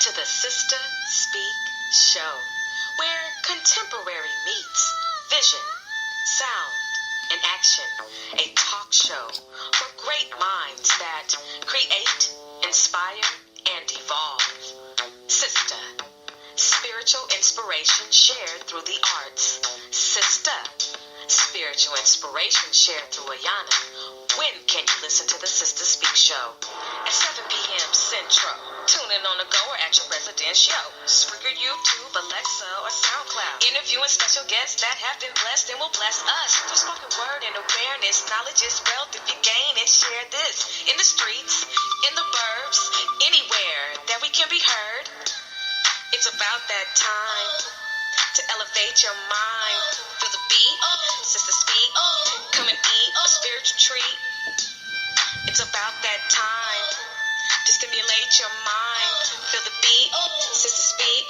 to the Sister Speak Show, where contemporary meets vision, sound, and action. A talk show for great minds that create, inspire, and evolve. Sister, spiritual inspiration shared through the arts. Sister, spiritual inspiration shared through Ayana. When can you listen to the Sister Speak Show? At 7 p.m. Central. Tune in on the go or at your residence show. Spreaker, YouTube, Alexa, or SoundCloud. Interviewing special guests that have been blessed and will bless us. Through spoken word and awareness, knowledge is wealth if you gain it. Share this in the streets, in the burbs, anywhere that we can be heard. It's about that time to elevate your mind. Feel the beat, Sister Speak, come and eat a spiritual treat. It's about that time to stimulate your mind. Feel the beat, Sister Speak,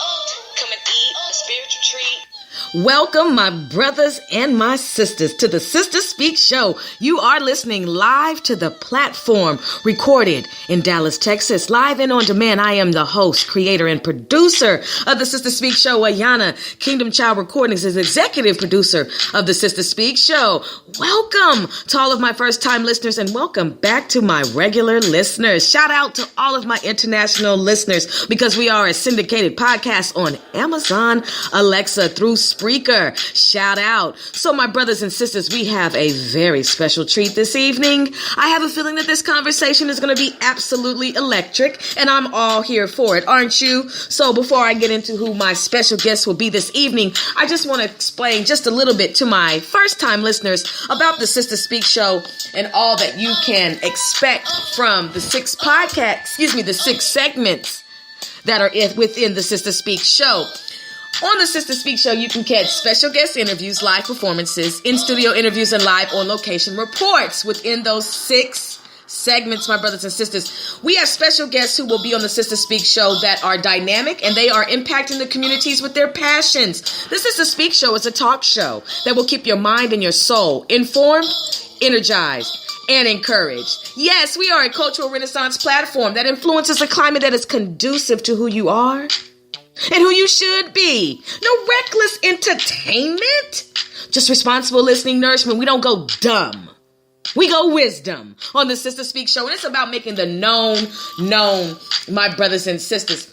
come and eat a spiritual treat. Welcome, my brothers and my sisters, to the Sister Speak Show. You are listening live to the platform, recorded in Dallas, Texas, live and on demand. I am the host, creator, and producer of the Sister Speak Show. Ayana, Kingdom Child Recordings, is executive producer of the Sister Speak Show. Welcome to all of my first-time listeners, and welcome back to my regular listeners. Shout out to all of my international listeners, because we are a syndicated podcast on Amazon, Alexa, through Spreaker. Shout out. So my brothers and sisters, we have a very special treat this evening. I have a feeling that this conversation is going to be absolutely electric, and I'm all here for it, aren't you? So before I get into who my special guest will be this evening, I just want to explain just a little bit to my first-time listeners about the Sister Speak Show and all that you can expect from the six segments that are within the Sister Speak Show. On the Sister Speak Show, you can catch special guest interviews, live performances, in-studio interviews, and live on-location reports. Within those 6 segments, my brothers and sisters, we have special guests who will be on the Sister Speak Show that are dynamic, and they are impacting the communities with their passions. The Sister Speak Show is a talk show that will keep your mind and your soul informed, energized, and encouraged. Yes, we are a cultural renaissance platform that influences a climate that is conducive to who you are and who you should be. No reckless entertainment, just responsible listening nourishment. We don't go dumb. We go wisdom on the Sister Speak Show. And it's about making the known, my brothers and sisters.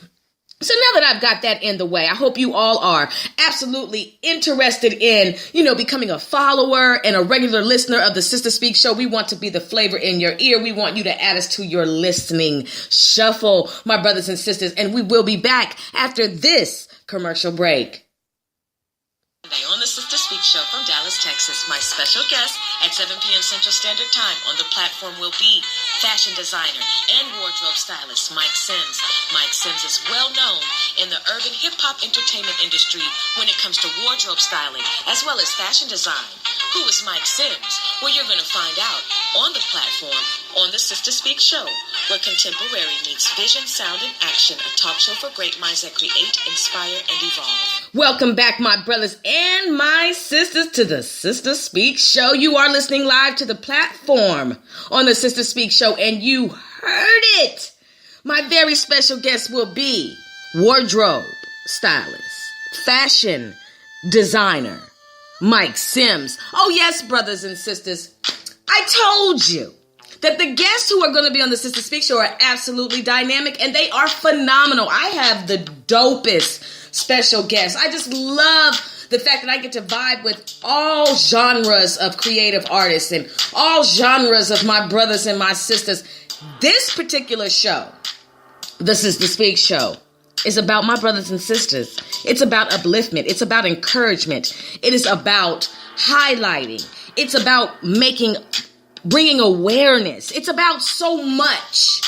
So now that I've got that in the way, I hope you all are absolutely interested in, becoming a follower and a regular listener of the Sister Speak Show. We want to be the flavor in your ear. We want you to add us to your listening shuffle, my brothers and sisters. And we will be back after this commercial break. Today on the Sister Speak Show from Dallas, Texas, my special guest at 7 p.m. Central Standard Time on the platform will be fashion designer and wardrobe stylist Myke Sims. Myke Sims is well known in the urban hip-hop entertainment industry when it comes to wardrobe styling as well as fashion design. Who is Myke Sims? Well, you're going to find out on the platform on the Sister Speak Show, where contemporary meets vision, sound, and action, a talk show for great minds that create, inspire, and evolve. Welcome back, my brothers and my sisters, to the Sister Speak Show. You are listening live to the platform on the Sister Speak Show, and you heard it. My very special guest will be wardrobe stylist, fashion designer, Myke Sims. Oh yes, brothers and sisters, I told you that the guests who are going to be on the Sister Speak Show are absolutely dynamic, and they are phenomenal. I have the dopest special guests. I just love the fact that I get to vibe with all genres of creative artists and all genres of my brothers and my sisters. This particular show, the Sister Speak Show, is about my brothers and sisters. It's about upliftment. It's about encouragement. It is about highlighting. It's about bringing awareness. It's about so much.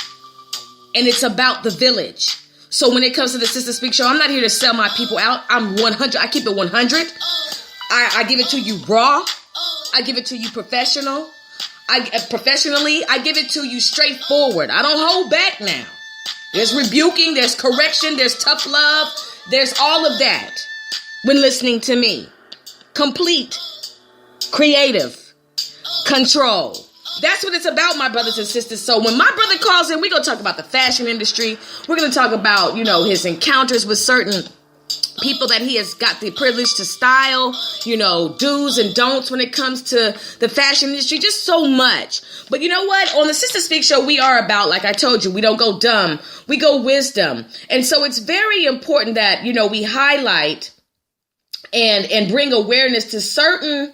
And it's about the village. So when it comes to the Sister Speak Show, I'm not here to sell my people out. I'm 100. I keep it 100. I give it to you raw. I give it to you professionally. I give it to you straightforward. I don't hold back now. There's rebuking, there's correction, there's tough love. There's all of that when listening to me. Complete, creative, control, That's what it's about, my brothers and sisters. So when my brother calls in, we're going to talk about the fashion industry. We're going to talk about, his encounters with certain people that he has got the privilege to style, do's and don'ts when it comes to the fashion industry, just so much. But you know what? On the Sister Speak Show, we are about, like I told you, we don't go dumb, we go wisdom. And so it's very important that, we highlight and bring awareness to certain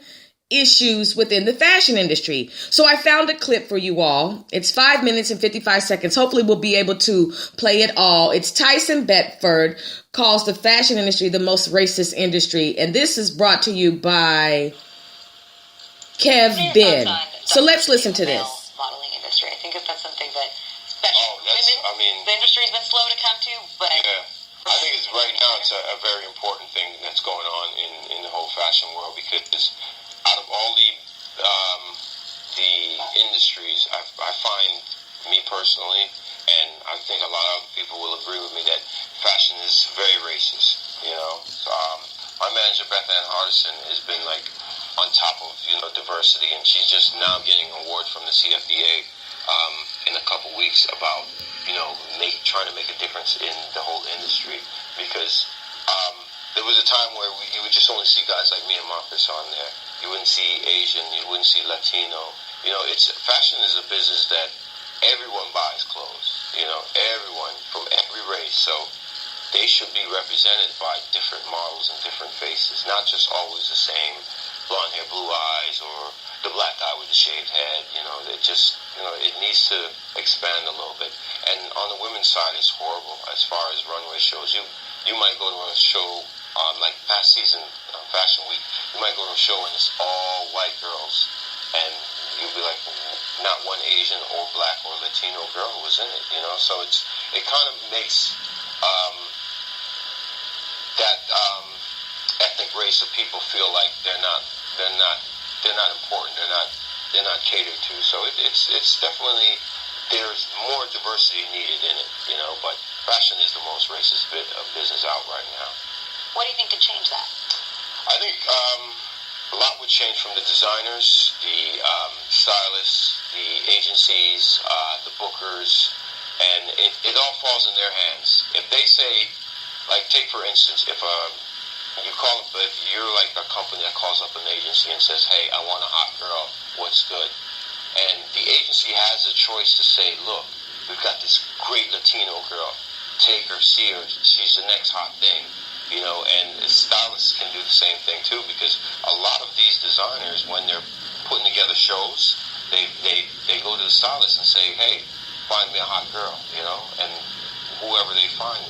issues within the fashion industry. So I found a clip for you all. It's 5 minutes and 55 seconds. Hopefully we'll be able to play it all. It's Tyson Bedford calls the fashion industry the most racist industry. And this is brought to you by Kev Ben. So let's listen to this. Modeling industry. I think that's something that the industry's been slow to come to, but yeah. I think it's right now it's a very important thing that's going on in the whole fashion world, because out of all the industries, I find, me personally, and I think a lot of people will agree with me, that fashion is very racist. My manager Beth Ann Hardison has been on top of diversity, and she's just now getting an award from the CFDA in a couple weeks about trying to make a difference in the whole industry, because there was a time where you would just only see guys like me and Marcus on there. You wouldn't see Asian, you wouldn't see Latino. Fashion is a business that everyone buys clothes. Everyone from every race. So they should be represented by different models and different faces, not just always the same blonde hair, blue eyes, or the black guy with the shaved head. It needs to expand a little bit. And on the women's side, it's horrible as far as runway shows. You might go to a show like past season Fashion Week. You might go to a show and it's all white girls, and you'll be like, not one Asian or black or Latino girl was in it. So it kind of makes that ethnic race of people feel like they're not important. They're not catered to. So it's definitely, there's more diversity needed in it. But fashion is the most racist bit of business out right now. What do you think could change that? I think a lot would change from the designers, the stylists, the agencies, the bookers, and it all falls in their hands. If they say, take for instance, if you're like a company that calls up an agency and says, hey, I want a hot girl, what's good? And the agency has a choice to say, look, we've got this great Latino girl, take her, see her, she's the next hot thing. And stylists can do the same thing too, because a lot of these designers, when they're putting together shows, they go to the stylist and say, hey, find me a hot girl, and whoever they find,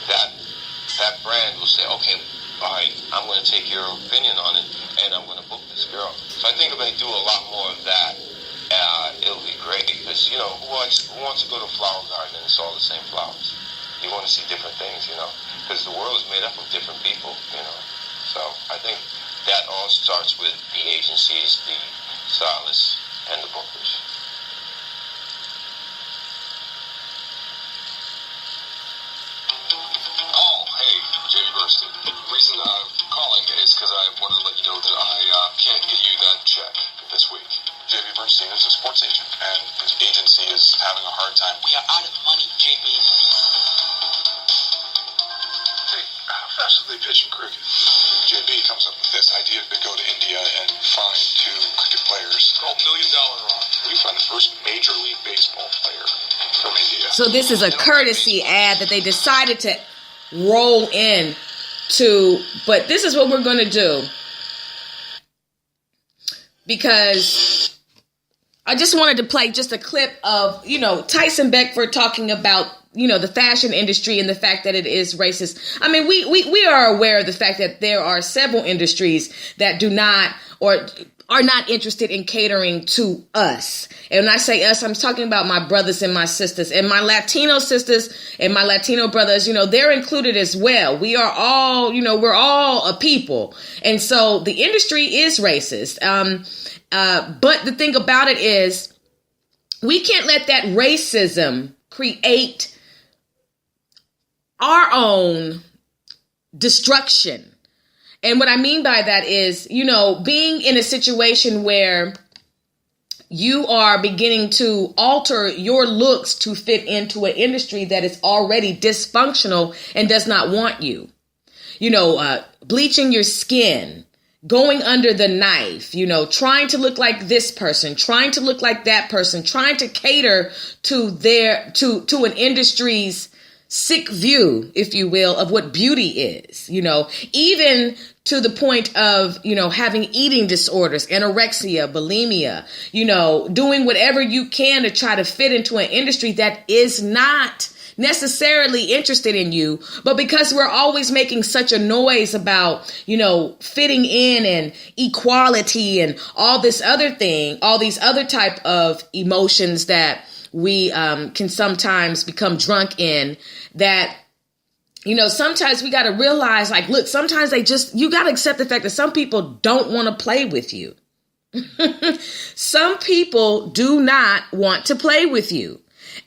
that brand will say, okay, all right, I'm going to take your opinion on it, and I'm going to book this girl. So I think if they do a lot more of that, it'll be great, because, who wants to go to a flower garden and it's all the same flowers? You want to see different things, because the world is made up of different people, So I think that all starts with the agencies, the stylists, and the bookers. Oh, hey, Jamie Bernstein. The reason I'm calling is because I wanted to let you know that I can't get you that check this week. Jamie Bernstein is a sports agent, and his agency is having a hard time. We are out of money, JB. How fast do they pitch in cricket? JB comes up with this idea to go to India and find 2 cricket players. Called $1 Million Run. We find the first Major League Baseball player from India. So this is a courtesy ad that they decided to roll in to, but this is what we're going to do, because I just wanted to play just a clip of, Tyson Beckford talking about, the fashion industry and the fact that it is racist. I mean, we are aware of the fact that there are several industries that do not or are not interested in catering to us. And when I say us, I'm talking about my brothers and my sisters, and my Latino sisters and my Latino brothers. They're included as well. We are all, we're all a people. And so the industry is racist. But the thing about it is, we can't let that racism create our own destruction. And what I mean by that is, being in a situation where, you are beginning to alter your looks to fit into an industry that is already dysfunctional and does not want you. Bleaching your skin, going under the knife, trying to look like this person, trying to look like that person, trying to cater to to an industry's sick view, if you will, of what beauty is, even to the point of, having eating disorders, anorexia, bulimia, doing whatever you can to try to fit into an industry that is not necessarily interested in you, but because we're always making such a noise about, fitting in and equality and all these other type of emotions that we can sometimes become drunk in, that sometimes we got to realize, like, look, sometimes you got to accept the fact that some people don't want to play with you. Some people do not want to play with you.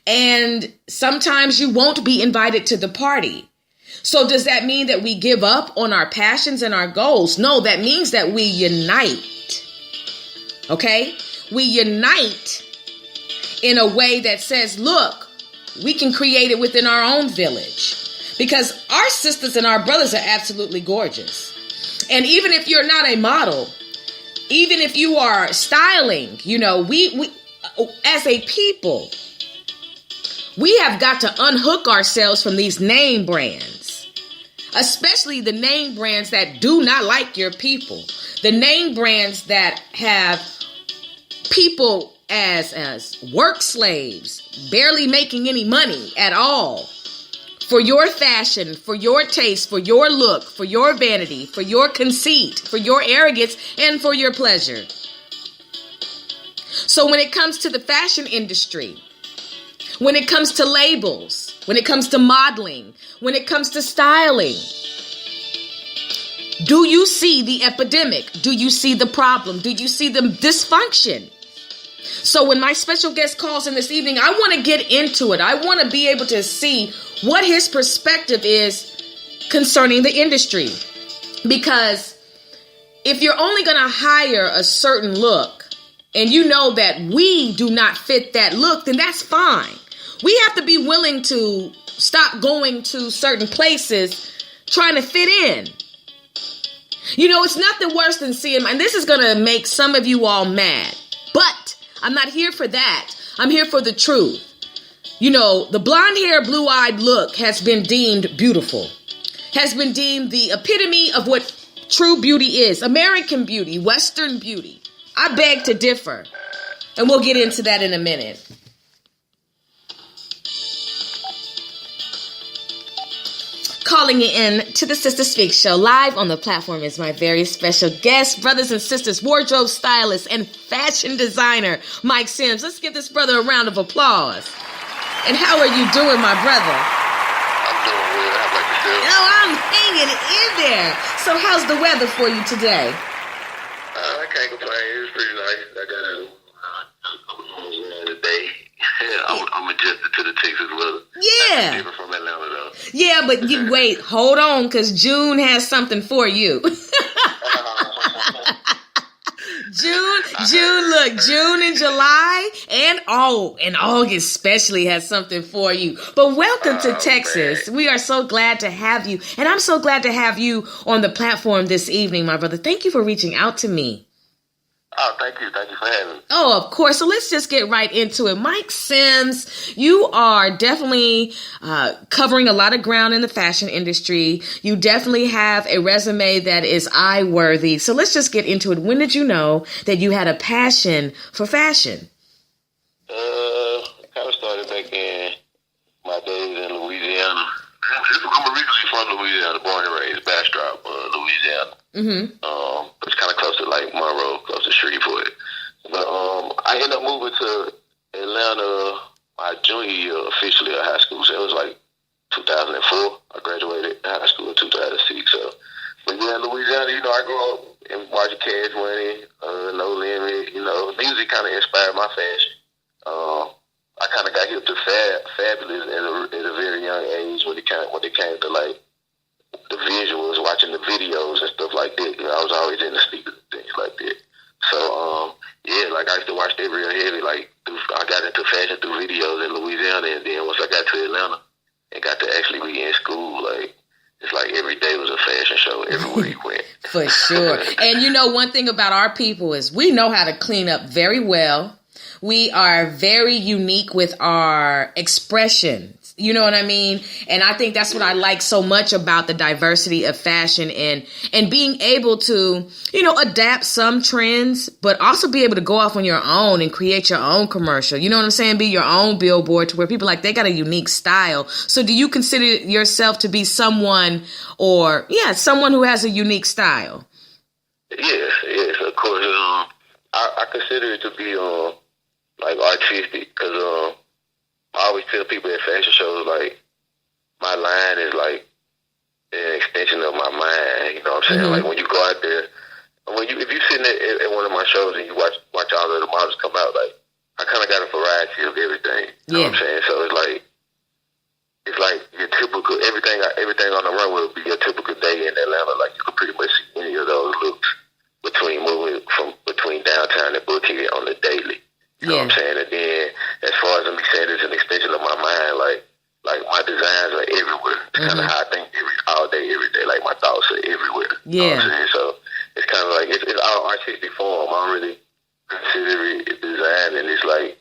And sometimes you won't be invited to the party. So does that mean that we give up on our passions and our goals? No, that means that we unite. Okay? We unite in a way that says, look, we can create it within our own village. Because our sisters and our brothers are absolutely gorgeous. And even if you're not a model, even if you are styling, we as a people, we have got to unhook ourselves from these name brands, especially the name brands that do not like your people, the name brands that have people as work slaves, barely making any money at all for your fashion, for your taste, for your look, for your vanity, for your conceit, for your arrogance, and for your pleasure. So when it comes to the fashion industry, when it comes to labels, when it comes to modeling, when it comes to styling, do you see the epidemic? Do you see the problem? Do you see the dysfunction? So when my special guest calls in this evening, I want to get into it. I want to be able to see what his perspective is concerning the industry. Because if you're only going to hire a certain look and you know that we do not fit that look, then that's fine. We have to be willing to stop going to certain places trying to fit in. It's nothing worse than seeing, and this is going to make some of you all mad, but I'm not here for that. I'm here for the truth. The blonde hair, blue-eyed look has been deemed beautiful, has been deemed the epitome of what true beauty is. American beauty, Western beauty. I beg to differ, and we'll get into that in a minute. Calling in to the Sister Speak Show live on the platform is my very special guest, brothers and sisters, wardrobe stylist and fashion designer, Myke Sims. Let's give this brother a round of applause. And how are you doing, my brother? I'm doing good. How about yourself? I'm hanging in there. So how's the weather for you today? I can't complain. It's pretty nice. I got a today. I'm adjusted to the Texas weather. Yeah. Different from Atlanta, though. Yeah, but you wait, hold on, because June has something for you. June and July and August especially has something for you. But welcome to Texas. Man. We are so glad to have you. And I'm so glad to have you on the platform this evening, my brother. Thank you for reaching out to me. Oh, thank you. Thank you for having me. Oh, of course. So let's just get right into it. Myke Sims, you are definitely covering a lot of ground in the fashion industry. You definitely have a resume that is eye-worthy. So let's just get into it. When did you know that you had a passion for fashion? Kind of started back in my days in Louisiana. I'm originally from Louisiana, born and raised, Bastrop, Louisiana. Mm-hmm. It's kind of close to like Monroe, close to Shreveport. But I ended up moving to Atlanta my junior year officially of high school. So it was like 2004. I graduated high school in 2006. So, but yeah, in Louisiana, I grew up and watching Cash Money, No Limit. Music kind of inspired my fashion. I kind of got hip to Fabulous at a very young age when it came to like the visuals, watching the videos and stuff like that. I was always into speakers and things like that. So, Yeah, like I used to watch that real heavy. Like I got into fashion through videos in Louisiana, and then once I got to Atlanta and got to actually be in school, like it's like every day was a fashion show everywhere you went. For sure. And you know, one thing about our people is we know how to clean up very well. We are very unique with our expressions. You know what I mean? And I think that's what I like so much about the diversity of fashion and being able to, you know, adapt some trends, but also be able to go off on your own and create your own commercial. You know what I'm saying? Be your own billboard to where people like they got a unique style. So do you consider yourself to be someone someone who has a unique style? Yes, of course. I consider it to be like artistic because I always tell people at fashion shows, like, my line is like an extension of my mind. You know what I'm saying? Like, when you go out there, if you're sitting at one of my shows and you watch all of the models come out, like, I kind of got a variety of everything. You know what I'm saying? So it's like your typical, everything on the runway would be your typical day in Atlanta. Like, you could pretty much see any of those looks between downtown and Buckhead on the daily. You know what I'm saying? And then, as far as me saying, it's an extension of my mind. Like my designs are everywhere. It's kind of how I think all day, every day. Like, my thoughts are everywhere. Yeah. You know what I'm saying? So, it's kind of like, it's all artistic form. I don't really consider it design. And it's like,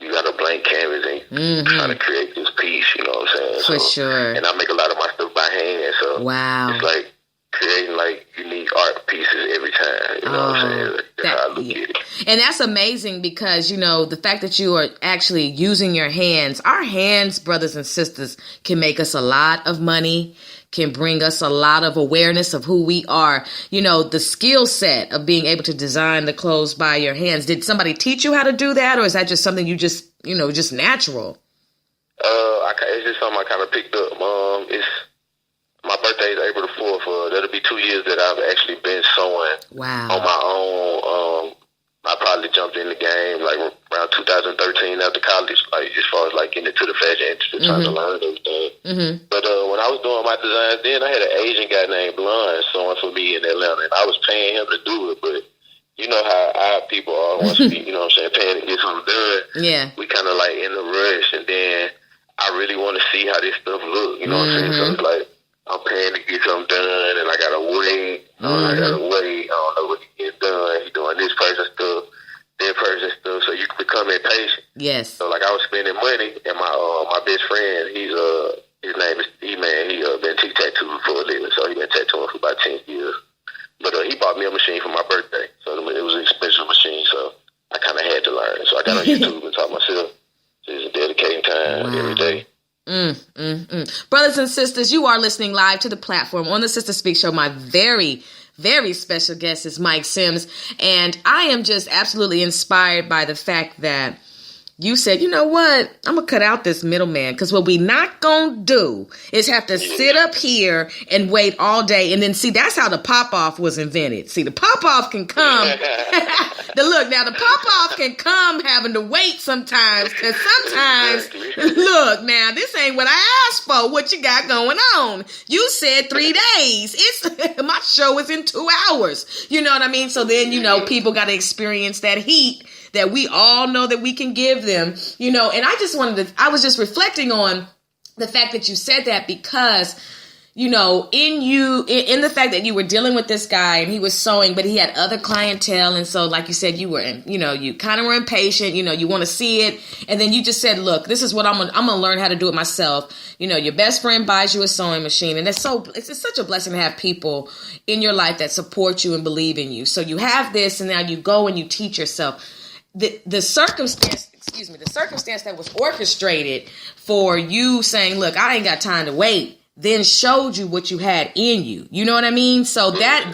you got a blank canvas and trying to create this piece. You know what I'm saying? For sure. And I make a lot of my stuff by hand. So, wow. It's like creating, like, unique art pieces every time. You know what I'm saying? That's how I look at it. And that's amazing because, you know, the fact that you are actually using your hands, our hands, brothers and sisters, can make us a lot of money, can bring us a lot of awareness of who we are. You know, the skill set of being able to design the clothes by your hands. Did somebody teach you how to do that? Or is that just something you just natural? It's just something I kind of picked up. My birthday is April the 4th. That'll be 2 years that I've actually been sewing on my own. I probably jumped in the game like around 2013 after college, like as far as like getting into the fashion industry, trying to learn everything. But when I was doing my designs then, I had an Asian guy named Blonde sewing for me in Atlanta, and I was paying him to do it. But you know how our people are once we, you know what I'm saying, paying to get something done. Yeah. We kind of like in a rush, and then I really want to see how this stuff look. You know what I'm saying? So it's like, I'm paying to get something done, and I gotta wait. I don't know what to get done. He doing this person stuff, that person stuff. So you become impatient. Yes. So like I was spending money, and my best friend, his name is E-Man. He been tattooed for a living, so he been tattooing for about 10 years. But he bought me a machine for my birthday, so it was an expensive machine. So I kind of had to learn. So I got on YouTube and taught myself. So it's dedicating time every day. Brothers and sisters, you are listening live to the platform on the Sister Speak Show. My very, very special guest is Myke Sims, and I am just absolutely inspired by the fact that you said, you know what, I'm going to cut out this middleman, because what we not going to do is have to sit up here and wait all day. And then, see, that's how the pop-off was invented. See, the pop-off can come. The pop-off can come having to wait sometimes, because sometimes, look, now, this ain't what I asked for. What you got going on? You said 3 days. My show is in 2 hours. You know what I mean? So then, you know, people got to experience that heat that we all know that we can give them, you know. And I was just reflecting on the fact that you said that, because, you know, in the fact that you were dealing with this guy and he was sewing, but he had other clientele. And so, like you said, you kind of were impatient, you know, you want to see it. And then you just said, look, this is what I'm going to learn how to do it myself. You know, your best friend buys you a sewing machine, and it's such a blessing to have people in your life that support you and believe in you. So you have this, and now you go and you teach yourself. The circumstance that was orchestrated for you saying, look, I ain't got time to wait, then showed you what you had in you. You know what I mean? So that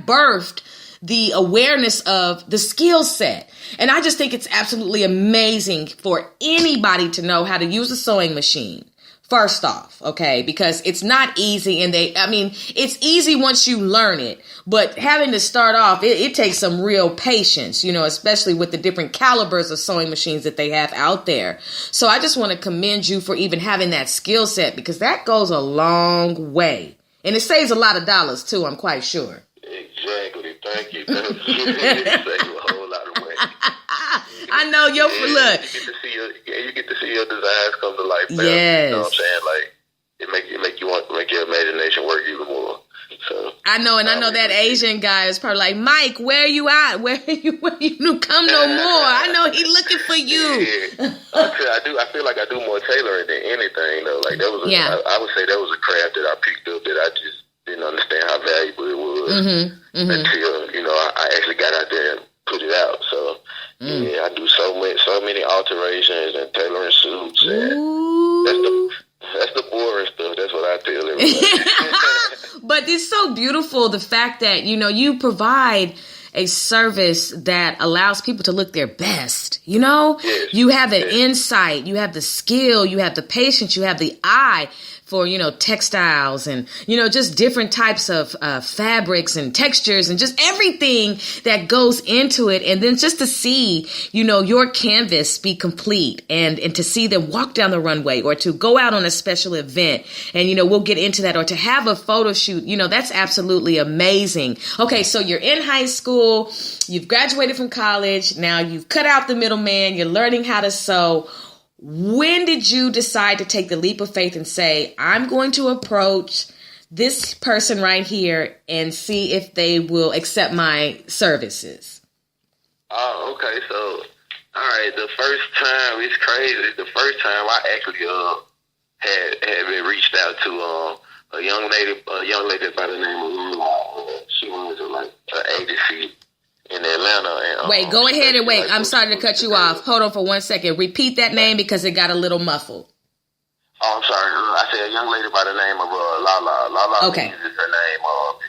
birthed the awareness of the skill set. And I just think it's absolutely amazing for anybody to know how to use a sewing machine. First off, okay, because it's not easy, and it's easy once you learn it, but having to start off, it takes some real patience, you know, especially with the different calibers of sewing machines that they have out there. So I just want to commend you for even having that skill set, because that goes a long way, and it saves a lot of dollars too, I'm quite sure. Exactly. Thank you. It saves a whole lot of I know your look. You get to see your designs come to life. Man. Yes. You know what I'm saying? Like it make you want to make your imagination work even more. So I know, and I know that Asian guy is probably like, Myke, where you at? Where you come no more? I know he looking for you. Yeah. I feel like I do more tailoring than anything though. Like that was I would say that was a craft that I picked up that I just didn't understand how valuable it was until I actually got out there and put it out. So yeah, I do so many alterations and tailoring suits. And that's the boring stuff. That's what I tell everybody. But it's so beautiful, the fact that, you provide a service that allows people to look their best. Yes. You have an insight, you have the skill, you have the patience, you have the eye for, textiles and, just different types of fabrics and textures and just everything that goes into it. And then just to see, your canvas be complete and to see them walk down the runway or to go out on a special event. And, we'll get into that, or to have a photo shoot, that's absolutely amazing. Okay, so you're in high school, you've graduated from college. Now you've cut out the middleman. You're learning how to sew. When did you decide to take the leap of faith and say, I'm going to approach this person right here and see if they will accept my services? Oh, okay. So, all right. The first time, it's crazy. The first time I actually had been reached out to a young lady by the name of Lula. She was like an agency in Atlanta. And, wait, go ahead and wait. I'm sorry to cut you off. Hold on for 1 second. Repeat that name because it got a little muffled. Oh, I'm sorry. I said a young lady by the name of Lala. Lala okay. is her name.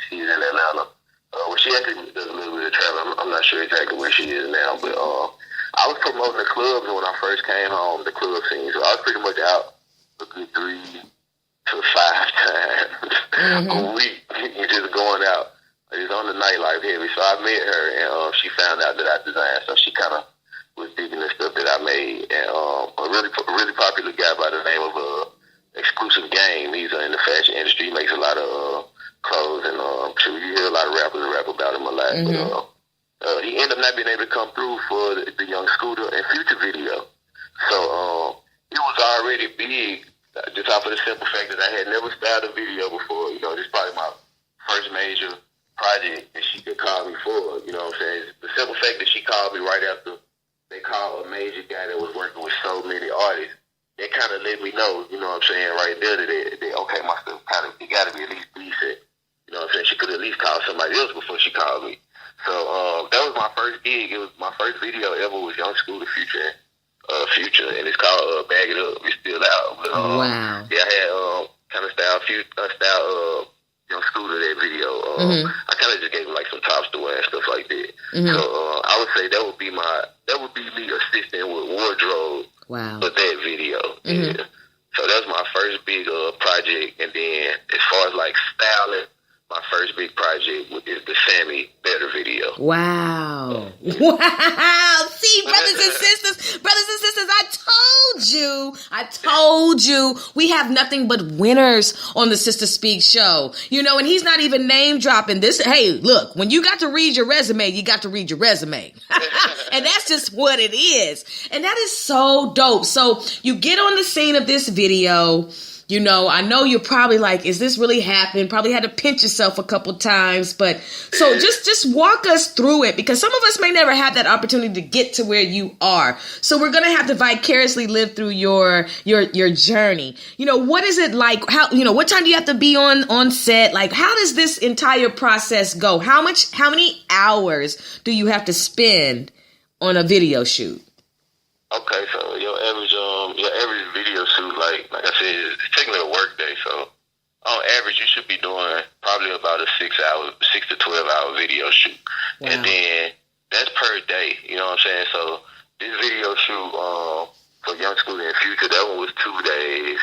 She's in Atlanta. Well, she actually does a little bit of travel. I'm not sure exactly where she is now, but I was promoting the clubs when I first came home, the club scene. So I was pretty much out a good 3 to 5 times a week, just going out. It's on the nightlife heavy. So I met her, and she found out that I designed. So she kind of was digging the stuff that I made. And a really popular guy by the name of Exclusive Game. He's in the fashion industry. He makes a lot of clothes, and you hear a lot of rappers rap about him a lot. But he ended up not being able to come through for the Young Scooter and Future video. So it was already big, just off of the simple fact that I had never styled a video before. This is probably my first major project that she could call me for. You know what I'm saying? The simple fact that she called me right after they called a major guy that was working with so many artists, that kind of let me know, you know what I'm saying, right there, that okay, my stuff it got to be at least decent. You know what I'm saying? She could at least call somebody else before she called me. So that was my first gig. It was my first video ever was Young Scooter Future, and it's called Bag It Up. It's still out. But, wow. Yeah, I had kind of style Young Scooter that video. I kind of just gave him like some tops to wear and stuff like that. So I would say that would be me assisting with wardrobe for that video. Yeah. So that was my first big project, and then as far as like styling, my first big project is the Sammy Better video. Wow. Wow. See, brothers and sisters, I told you, we have nothing but winners on the Sister Speak show. And he's not even name dropping this. Hey, look, when you got to read your resume, you got to read your resume. And that's just what it is. And that is so dope. So you get on the scene of this video. I know you're probably like, is this really happening? Probably had to pinch yourself a couple times. But so just walk us through it, because some of us may never have that opportunity to get to where you are. So we're going to have to vicariously live through your journey. What is it like? How, what time do you have to be on set? Like, how does this entire process go? How many hours do you have to spend on a video shoot? Okay, so your average video shoot, like I said, it's technically a work day. So on average, you should be doing probably about a 6 to 12 hour video shoot, and then that's per day. You know what I'm saying? So this video shoot for Young Scooter and Future, that one was 2 days.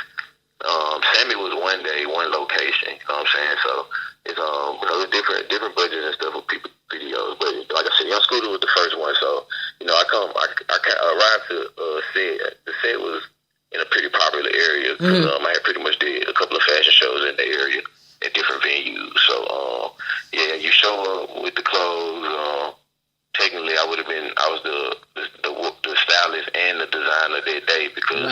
Sammy was 1 day, one location. You know what I'm saying? So it's different budgets and stuff for people videos. But like I said, Young Scooter was the first one. So I arrived to set. The set was in a pretty popular area. I had pretty much did a couple of fashion shows in the area at different venues. So you show up with the clothes. technically I was the stylist and the designer that day, because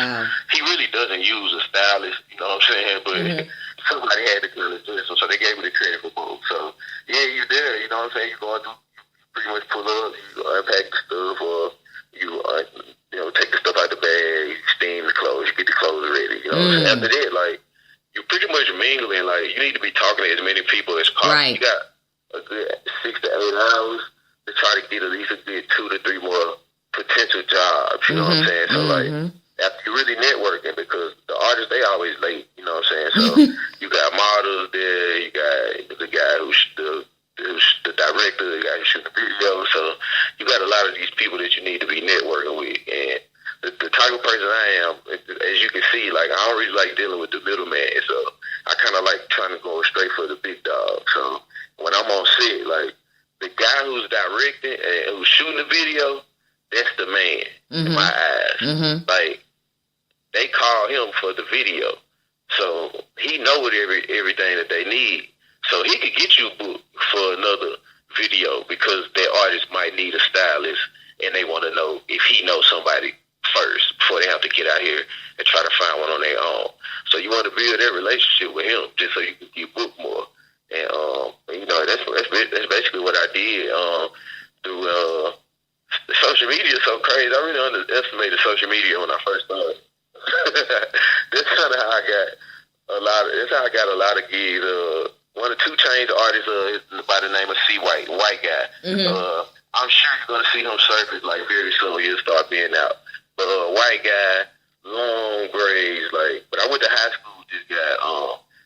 he really doesn't use a stylist, you know what I'm saying? But somebody had to kind of do it, so they gave me the credit for both. So yeah, you're there, you know what I'm saying? You're going through, you pretty much pull up, you unpack the stuff, or you take the stuff out the bag, you steam the clothes, you get the clothes ready. You know, after that, like, you're pretty much mingling. Like, you need to be talking to as many people as possible. Right. You got a good 6 to 8 hours to try to get at least a good 2 to 3 more potential jobs. You know what I'm saying? So like, after you're really networking, because the artists, they always late. You know what I'm saying? So you got models there, you got the guy who's the director, the guy who's shooting the video. So you got a lot of these people that you need to be networking with. And the type of person I am, as you can see, like, I don't really like dealing with the middleman. So I kind of like trying to go straight for the big dog. So when I'm on set, like, the guy who's directing and who's shooting the video, that's the man in my eyes. Like, they call him for the video. So he knows everything that they need. So he could get you booked for another video, because their artist might need a stylist and they want to know if he knows somebody first before they have to get out here and try to find one on their own. So you want to build that relationship with him just so you can get booked more. And that's basically what I did through the social media. Is so crazy. I really underestimated social media when I first started. That's kind of how I got a lot of gigs. One of 2 Chainz artists by the name of C. White guy. I'm sure you're gonna see him surface like very soon. He'll start being out. But white guy, long braids, like. But I went to high school with this guy.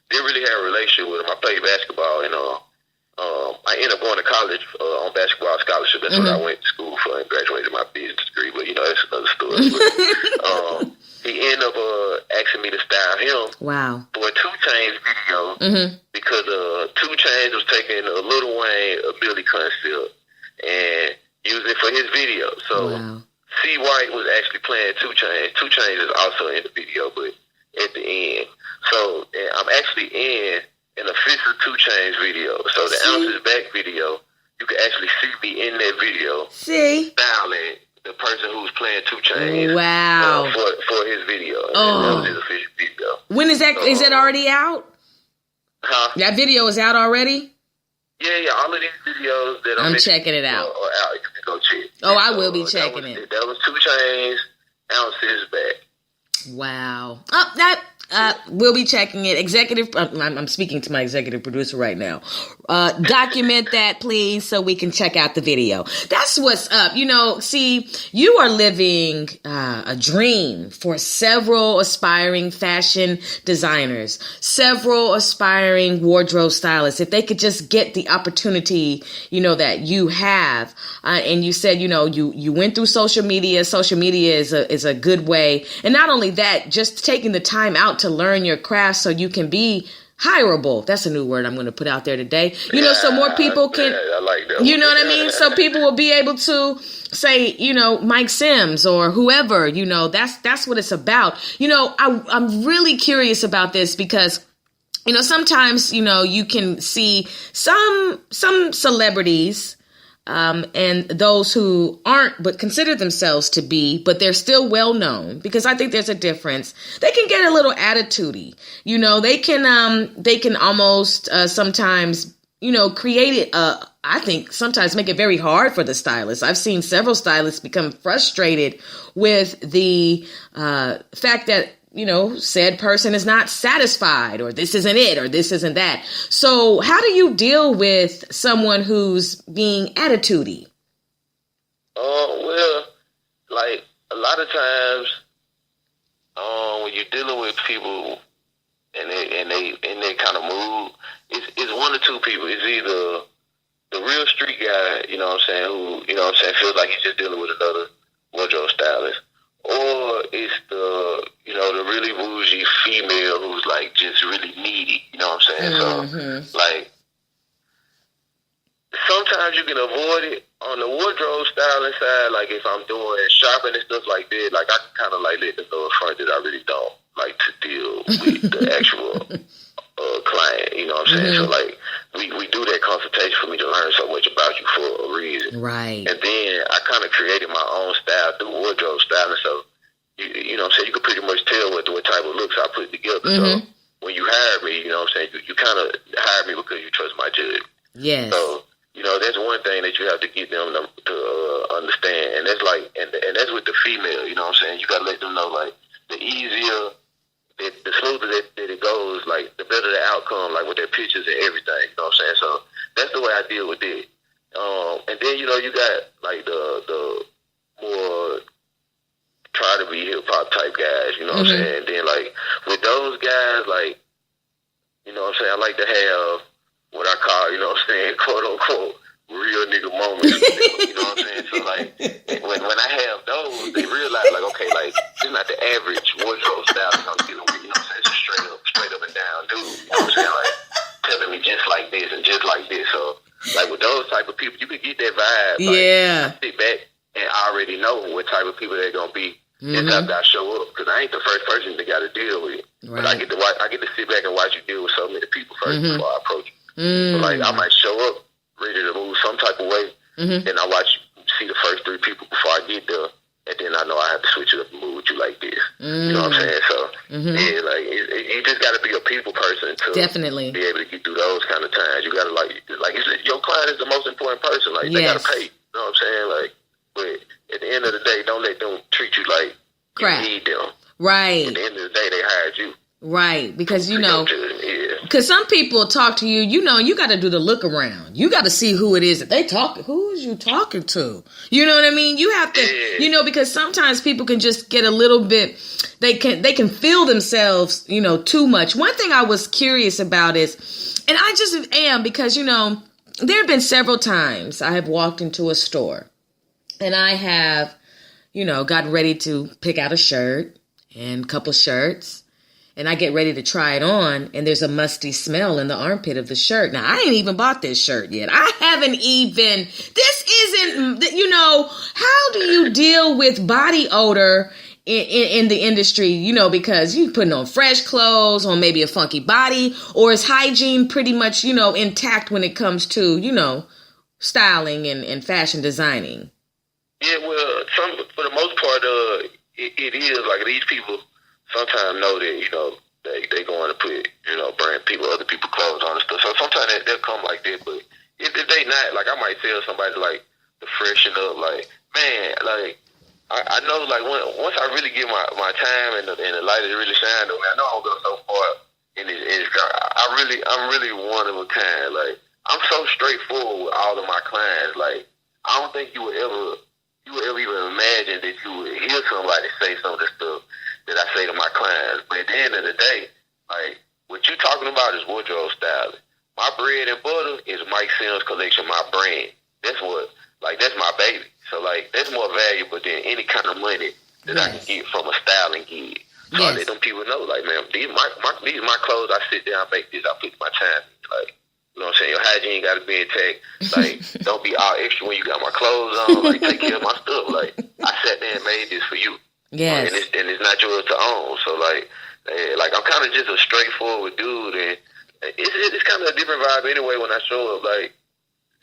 Didn't really have a relationship with him. I played basketball, and I ended up going to college on basketball scholarship. That's what I went to school for, and graduated my business degree. But that's another story. But, he ended up asking me to style him for a 2 Chainz video, because 2 Chainz was taking a Lil Wayne ability concept and using it for his video. So C. White was actually playing 2 Chainz. 2 Chainz is also in the video, but at the end. So I'm actually in an official 2 Chainz video. So the Ounces Back video, you can actually see me in that video styling the person who's playing 2 Chainz for his video. And that was his official video. When is that? Is it already out? That video is out already? Yeah. All of these videos that I'm checking it out. Are out. You can go check. Oh, I will be checking it. That was 2 Chainz, Ounces Back. Wow. Oh, that. We'll be checking it. I'm speaking to my executive producer right now. Document that, please, so we can check out the video. That's what's up. See, you are living a dream for several aspiring fashion designers, several aspiring wardrobe stylists. If they could just get the opportunity, that you have. And you said, you went through social media. Social media is a good way. And not only that, just taking the time out to learn your craft so you can be hireable. That's a new word I'm going to put out there today. So more people can, I like that. You know what I mean? So people will be able to say, Myke Sims or whoever, that's what it's about. I'm really curious about this because, sometimes, you can see some celebrities, and those who aren't, but consider themselves to be, but they're still well known, because I think there's a difference. They can get a little attitude-y, they can almost, sometimes, create it, I think sometimes make it very hard for the stylist. I've seen several stylists become frustrated with the, fact that, said person is not satisfied, or this isn't it, or this isn't that. So how do you deal with someone who's being attitude-y? Well, like, a lot of times, when you're dealing with people and they in that kind of mood, it's 1 or 2 people. It's either the real street guy, who, feels like he's just dealing with another wardrobe stylist, or it's the really bougie female who's like just really needy, So like, sometimes you can avoid it. On the wardrobe styling side, like if I'm doing shopping and stuff like that, like I can kind of like let them know in front that I really don't like to deal with the actual client, So like we do that consultation for me to learn so much about you for a reason. Right. And then I kind of created my own style through wardrobe styling. So, you know what I'm saying, you can pretty much tell what type of looks I put together. So when you hired me, you know what I'm saying, you kind of hired me because you trust my judgment. Yes. So, you know, that's one thing that you have to get them to understand. And that's like, and that's with the female, you know what I'm saying? You got to let them know, like, the easier, the smoother that it goes, like, the better the outcome, like, with their pictures and everything, you know what I'm saying? So that's the way I deal with it. And then, you know, you got, like, the more try to be hip-hop type guys, you know what I'm saying? And then, like, with those guys, like, you know what I'm saying, I like to have what I call, you know what I'm saying, quote-unquote, real nigga moments, you know what I'm saying? So, like, when I have those, they realize, like, okay, like, it's not the average wardrobe style that I'm dealing with, you know what I'm saying? It's just straight up and down dude, you know what I'm saying? Like, telling me just like this and just like this. So, like, with those type of people, you can get that vibe. Like, I sit back and I already know what type of people they're going to be. It's after I show up, because I ain't the first person that got to deal with it. Right. But I get to sit back and watch you deal with so many people first before I approach you. So, like, I might show up ready to move some type of way, and I watch you see the first 3 people before I get there, and then I know I have to switch it up and move with you like this. You know what I'm saying? So, yeah, like, you just got to be a people person to definitely be able to get through those kind of times. You got to, like your client is the most important person. Like, they got to pay. You know what I'm saying? Like, but at the end of the day, don't let them treat you like crap. You need them. Right. At the end of the day, they hired you. Right, because, you know, because some people talk to you, you know, you got to do the look around. You got to see who it is that they talk. Who is you talking to? You know what I mean? You have to, you know, because sometimes people can just get a little bit, they can feel themselves, you know, too much. One thing I was curious about is, and I just am, because, you know, there have been several times I have walked into a store and I have, you know, gotten ready to pick out a shirt and a couple shirts. And I get ready to try it on, and there's a musty smell in the armpit of the shirt. Now, I ain't even bought this shirt yet. I haven't even, this isn't, you know, how do you deal with body odor in the industry, you know, because you putting on fresh clothes, on maybe a funky body, or is hygiene pretty much, you know, intact when it comes to, you know, styling and fashion designing? Yeah, well, for the most part, it is, like, these people sometimes know that, you know, they going to put, you know, other people clothes on and stuff. So sometimes they'll come like that. But if they not, like, I might tell somebody, like, to freshen up, like, man, like, I know, like, once I really get my time and the light is really shining on me, I know I'll go so far in this industry. I'm really one of a kind. Like, I'm so straightforward with all of my clients. Like, I don't think you would ever even imagine that you would hear somebody say some of the stuff that I say to my clients. But at the end of the day, like, what you talking about is wardrobe styling. My bread and butter is Myke Sims Collection, my brand. That's that's my baby. So, like, that's more valuable than any kind of money that I can get from a styling gig. So I let them people know, like, man, these are my clothes. I sit down, make this, I put my time in. Like, you know what I'm saying? Your hygiene got to be intact. Like, don't be all extra when you got my clothes on. Like, take care of my stuff. Like, I sat there and made this for you. Yes. And it's not yours to own. So, like I'm kind of just a straightforward dude, and it's kind of a different vibe anyway when I show up. Like,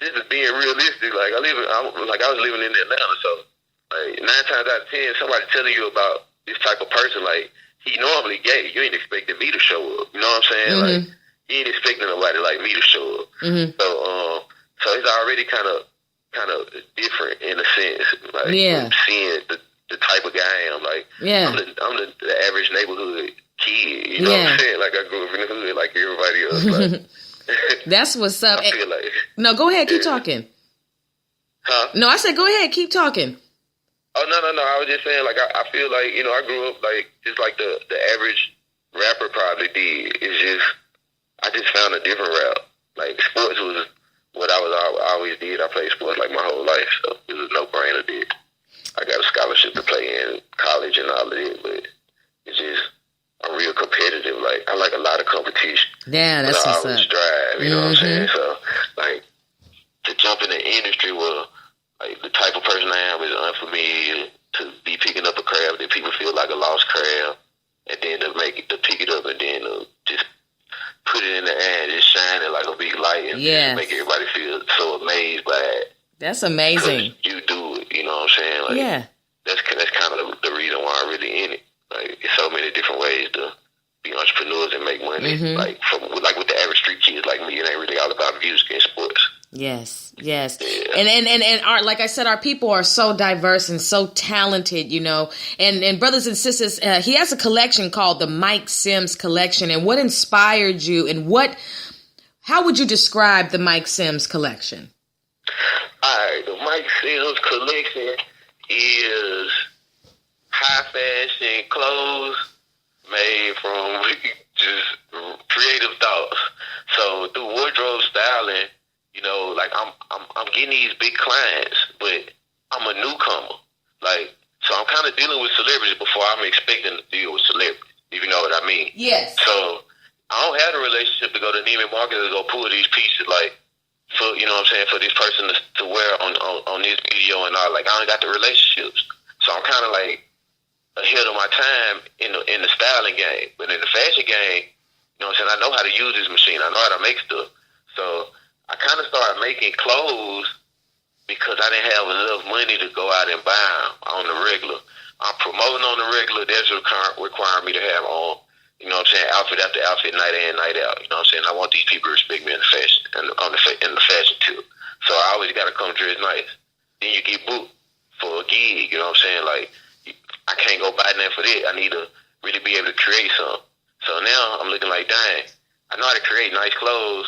this is being realistic. Like, I was living in Atlanta, so, like, 9 times out of 10, somebody telling you about this type of person, like, he normally gay. You ain't expecting me to show up. You know what I'm saying? Like, you ain't expecting nobody like me to show up. So it's already kind of different in a sense. Like, seeing the type of guy I am. Like, I'm the average neighborhood kid. You know what I'm saying? Like, I grew up in the hood like everybody else. Like, that's what's up. I feel like, no, go ahead. Keep talking. Huh? No, I said go ahead. Keep talking. Oh, no. I was just saying, like, I feel like, you know, I grew up, like, just like the average rapper probably did. It's just, I just found a different route. Like, sports was what I always did. I played sports, like, my whole life, so it was a no-brainer did. I got a scholarship to play in college and all of it, but it's just, I'm real competitive. Like, I like a lot of competition. Yeah, that's what's up. I always strive, you know what I'm saying? So, like, to jump in the industry where, like, the type of person I am is unfamiliar, to be picking up a craft that people feel like a lost craft, and then to pick it up and then to just put it in the air and just shine it like a big light, and Yeah. Make everybody feel so amazed by it. That's amazing. You do it, you know what I'm saying? Like, yeah. That's kind of the reason why I'm really in it. Like, there's so many different ways to be entrepreneurs and make money. Mm-hmm. Like with the average street kids like me, it ain't really all about music and sports. Yes. Yeah. And our, like I said, our people are so diverse and so talented, you know, and brothers and sisters, he has a collection called the Myke Sims collection. And what inspired you and how would you describe the Myke Sims collection? All right. The Myke Sims collection is high fashion clothes made from just creative thoughts. So through wardrobe styling, you know, like I'm getting these big clients, but I'm a newcomer. Like, so I'm kind of dealing with celebrities before I'm expecting to deal with celebrities, if you know what I mean. Yes. So I don't have the relationship to go to Neiman Marcus and go pull these pieces, like, for, you know what I'm saying, for this person to wear on this video and all. Like, I don't got the relationships. So I'm kind of like ahead of my time in the styling game. But in the fashion game, you know what I'm saying, I know how to use this machine. I know how to make stuff. So I kind of started making clothes because I didn't have enough money to go out and buy them on the regular. I'm promoting on the regular. That's requiring me to have on, you know what I'm saying, outfit after outfit, night in, night out. You know what I'm saying? I want these people to respect me in the fashion, in the fashion too. So I always got to come dressed nice. Then you get booked for a gig. You know what I'm saying? Like, I can't go buy nothing for that. I need to really be able to create something. So now I'm looking like, dang, I know how to create nice clothes.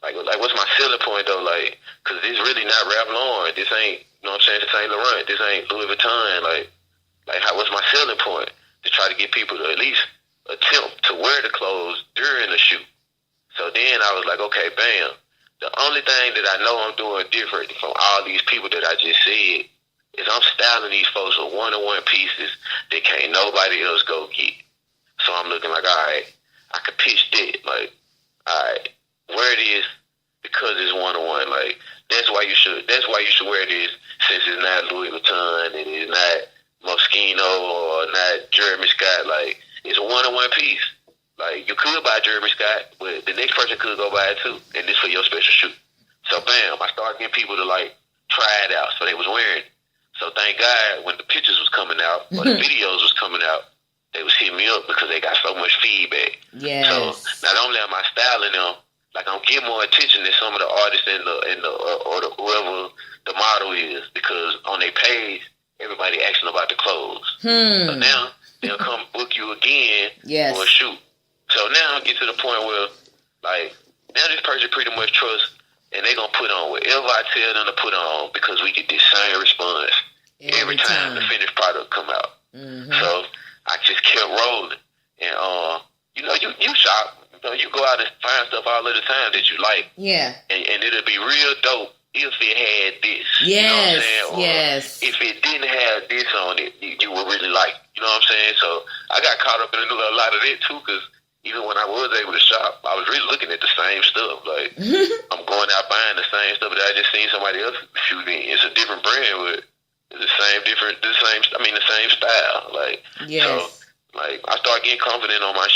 Like what's my selling point though? Like, cause this really not Ralph Lauren. This ain't, you know what I'm saying? This ain't Laurent. This ain't Louis Vuitton. What's my selling point to try to get people to at least attempt to wear the clothes during the shoot? So then I was like, okay, bam. The only thing that I know I'm doing different from all these people that I just said is I'm styling these folks with one-on-one pieces that can't nobody else go get. So I'm looking like, all right, I could pitch that. Like, all right, wear this because it's one-on-one. Like, that's why you should wear this, since it's not Louis Vuitton and it's not Moschino or not Jeremy Scott. Like, it's a one-on-one piece. Like, you could buy Jeremy Scott, but the next person could go buy it too, and this for your special shoot. So bam, I started getting people to like try it out, so they was wearing it. So thank God when the pictures was coming out or the videos was coming out, they was hitting me up because they got so much feedback. Yes. So not only am I styling them, like I'm getting more attention than some of the artists or whoever the model is, because on their page everybody asking about the clothes. So now they'll come book you again for a shoot. So now I get to the point where, like, now this person pretty much trusts, and they gonna put on whatever I tell them to put on, because we get this same response every time the finished product come out. Mm-hmm. So I just kept rolling, and you know, you shop, you know, you go out and find stuff all of the time that you like, and it'll be real dope if it had this. Yes, you know what I'm saying? Or yes. if it didn't have this on it, you would really like. You know what I'm saying? So I got caught up in a lot of that too, because even when I was able to shop, I was really looking at the same stuff. Like, I'm going out buying the same stuff that I just seen somebody else shooting. It's a different brand, but it's the same style. Like, so, like, I started getting confident on my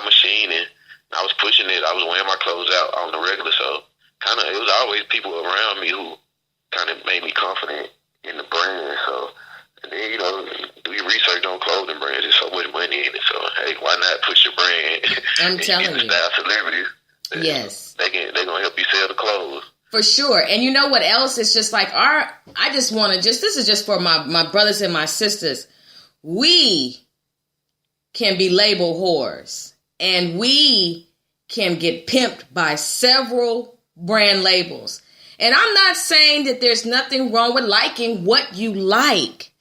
machine, and I was pushing it. I was wearing my clothes out on the regular, so it was always people around me who kind of made me confident in the brand. So, and then, you know, do your research on clothing brands. There's so much money in it. So, hey, why not push your brand? I'm telling you. Style celebrities. Yes. They're going to help you sell the clothes. For sure. And you know what else? It's just like this is just for my brothers and my sisters. We can be label whores, and we can get pimped by several brand labels. And I'm not saying that there's nothing wrong with liking what you like,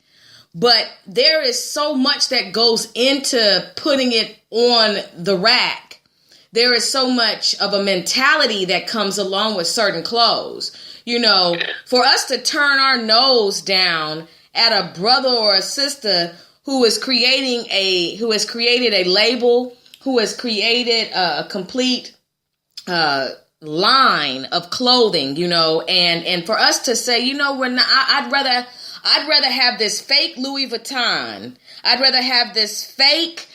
but there is so much that goes into putting it on the rack. There is so much of a mentality that comes along with certain clothes. You know, for us to turn our nose down at a brother or a sister who has created a label, who has created a complete line of clothing, you know, and for us to say, you know, we're not, I'd rather have this fake Louis Vuitton. I'd rather have this fake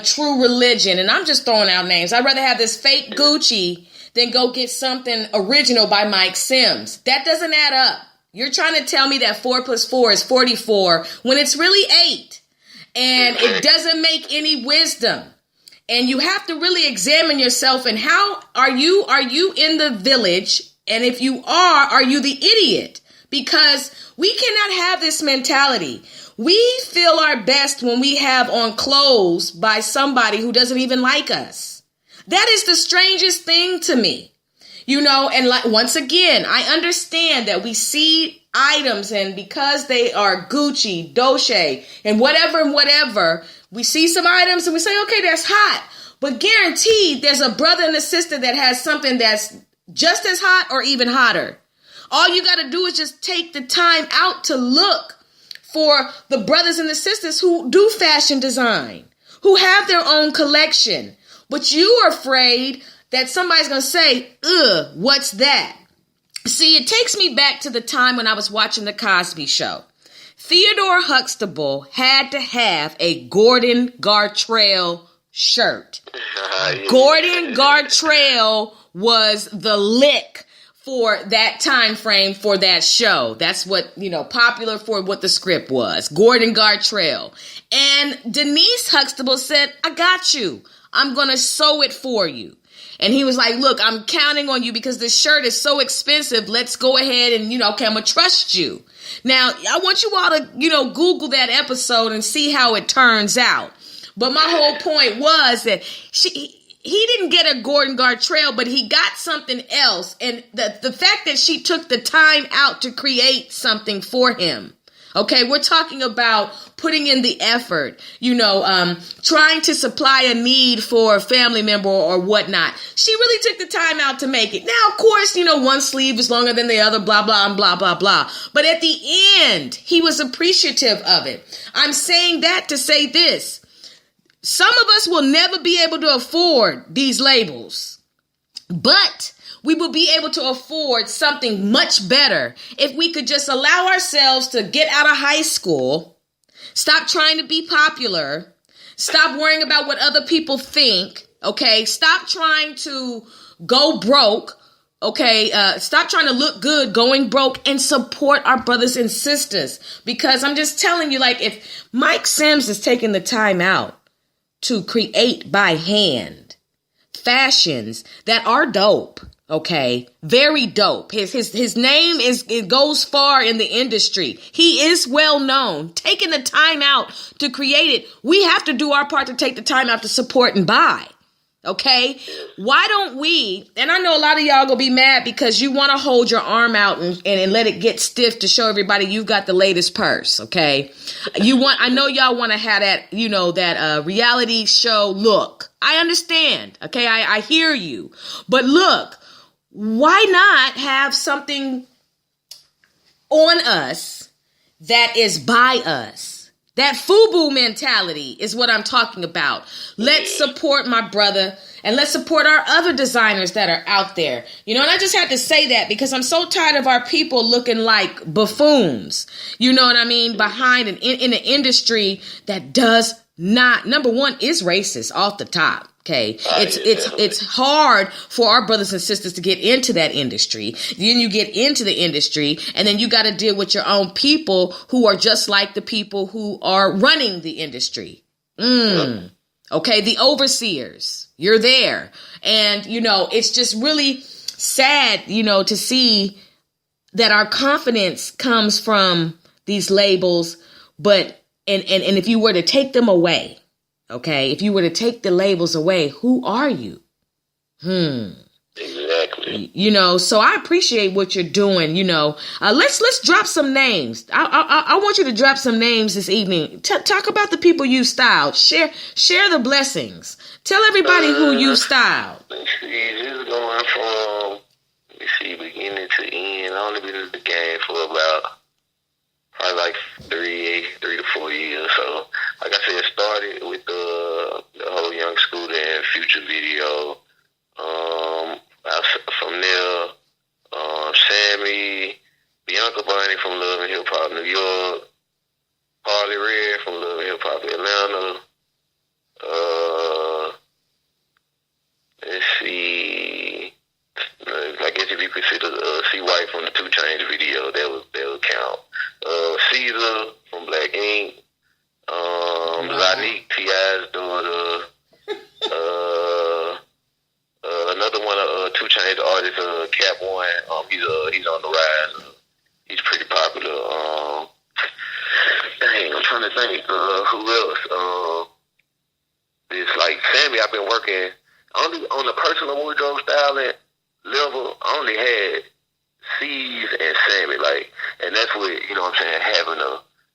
True Religion, and I'm just throwing out names. I'd rather have this fake Gucci then go get something original by Myke Sims. That doesn't add up. You're trying to tell me that 4 + 4 is 44 when it's really 8. And it doesn't make any wisdom. And you have to really examine yourself. And how are you in the village? And if you are you the idiot? Because we cannot have this mentality. We feel our best when we have on clothes by somebody who doesn't even like us. That is the strangest thing to me. And like, once again, I understand that we see items, and because they are Gucci, Dolce, and whatever, we see some items and we say, okay, that's hot. But guaranteed, there's a brother and a sister that has something that's just as hot or even hotter. All you got to do is just take the time out to look for the brothers and the sisters who do fashion design, who have their own collection. But you are afraid that somebody's going to say, ugh, what's that? See, it takes me back to the time when I was watching The Cosby Show. Theodore Huxtable had to have a Gordon Gartrell shirt. Gordon Gartrell was the lick for that time frame for that show. That's what, popular for what the script was. Gordon Gartrell. And Denise Huxtable said, I got you. I'm going to sew it for you. And he was like, look, I'm counting on you because this shirt is so expensive. Let's go ahead and, okay, I'm going to trust you. Now, I want you all to, Google that episode and see how it turns out. But my whole point was that he didn't get a Gordon Gartrell, but he got something else. And the fact that she took the time out to create something for him. Okay, we're talking about putting in the effort, trying to supply a need for a family member or whatnot. She really took the time out to make it. Now, of course, one sleeve is longer than the other, blah, blah, and blah, blah, blah. But at the end, he was appreciative of it. I'm saying that to say this. Some of us will never be able to afford these labels, but we will be able to afford something much better if we could just allow ourselves to get out of high school, stop trying to be popular, stop worrying about what other people think, okay? Stop trying to go broke, okay? Stop trying to look good going broke and support our brothers and sisters. Because I'm just telling you, like, if Myke Sims is taking the time out to create by hand fashions that are dope, okay, very dope. His name it goes far in the industry. He is well known. Taking the time out to create it, we have to do our part to take the time out to support and buy. Okay, why don't we? And I know a lot of y'all gonna be mad because you want to hold your arm out and let it get stiff to show everybody you've got the latest purse. Okay, I know y'all want to have that, that reality show look. I understand. Okay, I hear you, but look, why not have something on us that is by us? That FUBU mentality is what I'm talking about. Let's support my brother and let's support our other designers that are out there. And I just had to say that because I'm so tired of our people looking like buffoons. You know what I mean? Behind in an industry that does not, number one, is racist off the top. Okay, it's hard for our brothers and sisters to get into that industry. Then you get into the industry and then you got to deal with your own people who are just like the people who are running the industry. Okay, the overseers, you're there. And, it's just really sad, to see that our confidence comes from these labels. But, and if you were to take them away, okay, if you were to take the labels away, who are you? Exactly. So I appreciate what you're doing. Let's drop some names. I want you to drop some names this evening. Talk about the people you styled. Share the blessings. Tell everybody who you styled. Let's see, this is going from beginning to end. I only been in the game for about probably like 3 to 4 years. So, like I said, it started with the whole Young Scooter and Future video. From there, Sammy, Bianca Bunny from Love and Hip Hop New York, Harley Red from Love and Hip Hop Atlanta. Let's see, Monique, T.I.'s daughter. Another one of 2 Chainz artists, Cap One. He's on the rise. He's pretty popular. Dang, I'm trying to think. Who else? It's like Sammy. I've been working only on the personal wardrobe styling level. I only had C's and Sammy, and that's what what I'm saying. Having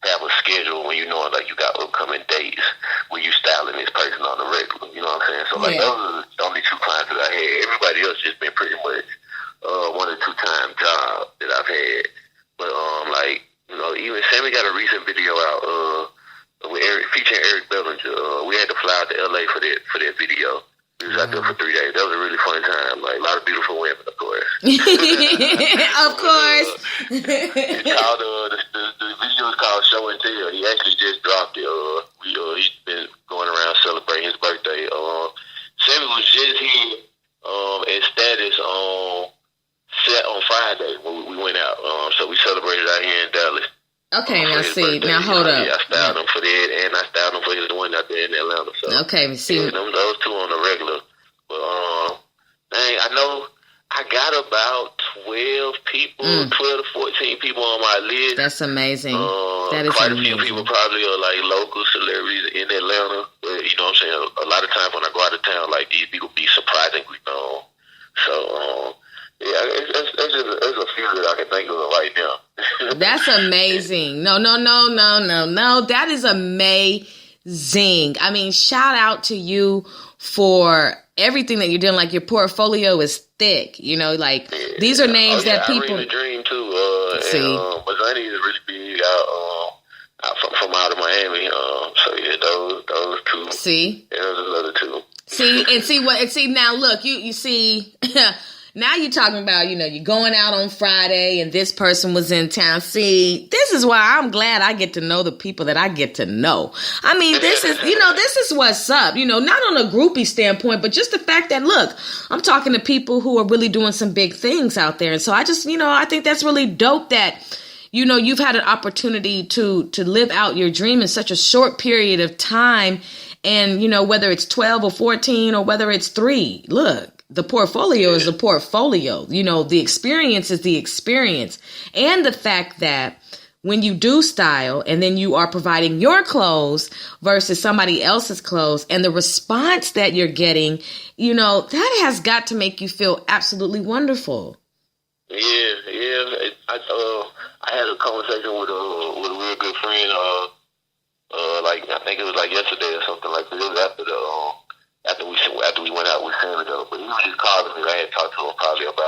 have a schedule when you know like you got upcoming dates when you styling this person on the regular. You know what I'm saying? So those are the only 2 clients that I had. Everybody else just been pretty much 1 or 2 time job that I've had. But even Sammy got a recent video out with featuring Eric Bellinger. We had to fly out to LA for that video. We was out there for 3 days. That was a really fun time. A lot of beautiful women, of course. Of course. It's called the video is called Show and Tell. He actually just dropped it. He's been going around celebrating his birthday. Sammy was just here at Status on Friday when we went out. So we celebrated out here in Dallas. Okay, now see, now hold up. Yeah, I styled him for that, and I styled him for his one out there in Atlanta. So okay, see, those 2 on the regular. But I know I got about 12 people, 12 to 14 people on my list. That's amazing. That is quite amazing. a few people probably are local celebrities in Atlanta. But you know what I'm saying? A lot of times when I go out of town, these people be surprisingly known. So there's a few that I can think of right now. That's amazing. No. That is amazing. I mean, shout out to you for everything that you're doing. Your portfolio is thick. These are names that people. I Read the Dream too. See, Mazani is really big out from out of Miami. So yeah, those 2. See, there's another 2. See now. Look, you see. Now you're talking about, you're going out on Friday and this person was in town. See, this is why I'm glad I get to know the people that I get to know. I mean, this is what's up, not on a groupie standpoint, but just the fact that, look, I'm talking to people who are really doing some big things out there. And so I just, I think that's really dope that, you've had an opportunity to live out your dream in such a short period of time. And, whether it's 12 or 14 or whether it's 3, look. The portfolio is the portfolio. The experience is the experience. And the fact that when you do style and then you are providing your clothes versus somebody else's clothes and the response that you're getting, that has got to make you feel absolutely wonderful. Yeah. I had a conversation with a real good friend. I think it was yesterday or something like that. It was after we went out with Sammy though, but he was just calling me. I had talked to him probably 3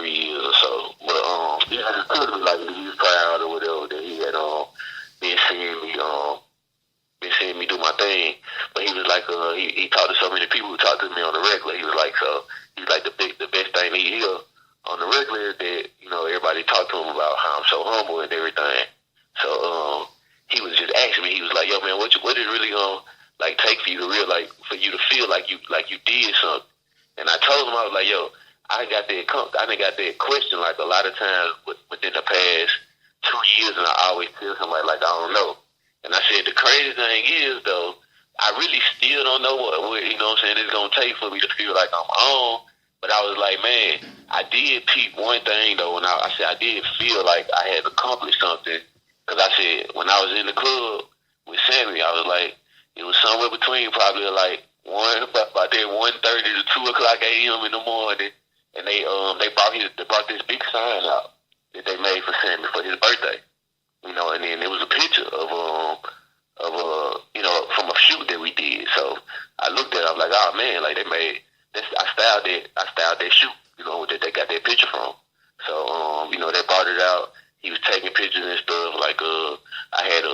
years or so. But he just told me that he was proud or whatever that he had been seeing me do my thing. But he was he talked to so many people who talked to me on the regular. He was the best thing he hear on the regular is that everybody talked to him about how I'm so humble and everything. So he was just asking me. He was like, "Yo, man, what is really take for you to for you to feel like you did something?" And I told him, I was like, "Yo, I got that question a lot of times within the past 2 years, and I always tell somebody I don't know." And I said the crazy thing is though, I really still don't know what it's gonna take for me to feel like I'm on. But I was like, man, I did peep one thing though, and I said I did feel like I had accomplished something, because I said when I was in the club with Sammy, I was like. It was somewhere between probably about there 1:30 to 2:00 a.m. in the morning, and they brought this big sign out that they made for Sammy for his birthday, and then it was a picture of from a shoot that we did. So I looked at it, I was like, oh man, they made this. I styled that shoot, that they got that picture from. So they brought it out. He was taking pictures and stuff. I had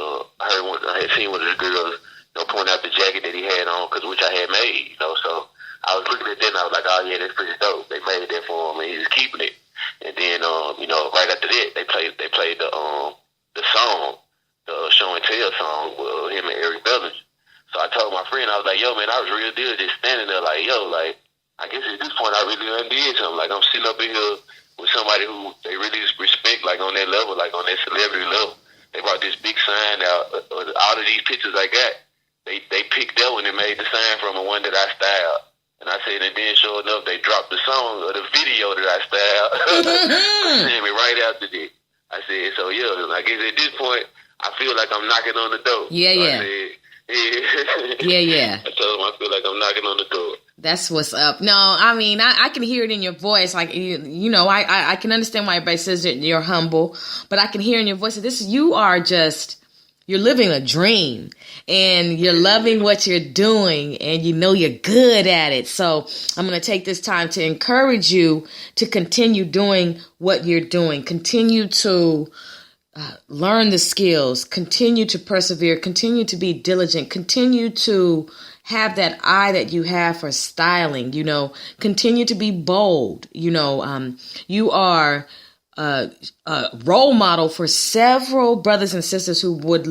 seen one of the girls. Point out the jacket that he had on, which I had made, so I was looking at that and I was like, oh yeah, that's pretty dope. They made that for him and he was keeping it. And then, right after that, they played the song, the Show and Tell song with him and Eric Bellinger. So I told my friend, I was like, yo man, I was real deal just standing there I guess at this point I really undid something. I'm sitting up in here with somebody who they really respect, on that level, on that celebrity level. They brought this big sign out of because out of these pictures I got, they picked that one and made the sign from the one that I styled. And I said, and then sure enough, they dropped the song or the video that I styled. Sent me right after that. I said, so yeah, I guess at this point, I feel like I'm knocking on the door. Yeah, so yeah. I said, yeah. I told him I feel like I'm knocking on the door. That's what's up. No, I mean, I can hear it in your voice. Like, you know, I can understand why everybody says that you're humble, but I can hear in your voice that you are just, you're living a dream and you're loving what you're doing and you know you're good at it. So I'm going to take this time to encourage you to continue doing what you're doing. Continue to learn the skills, continue to persevere, continue to be diligent, continue to have that eye that you have for styling, you know, continue to be bold. You know, you are a role model for several brothers and sisters who would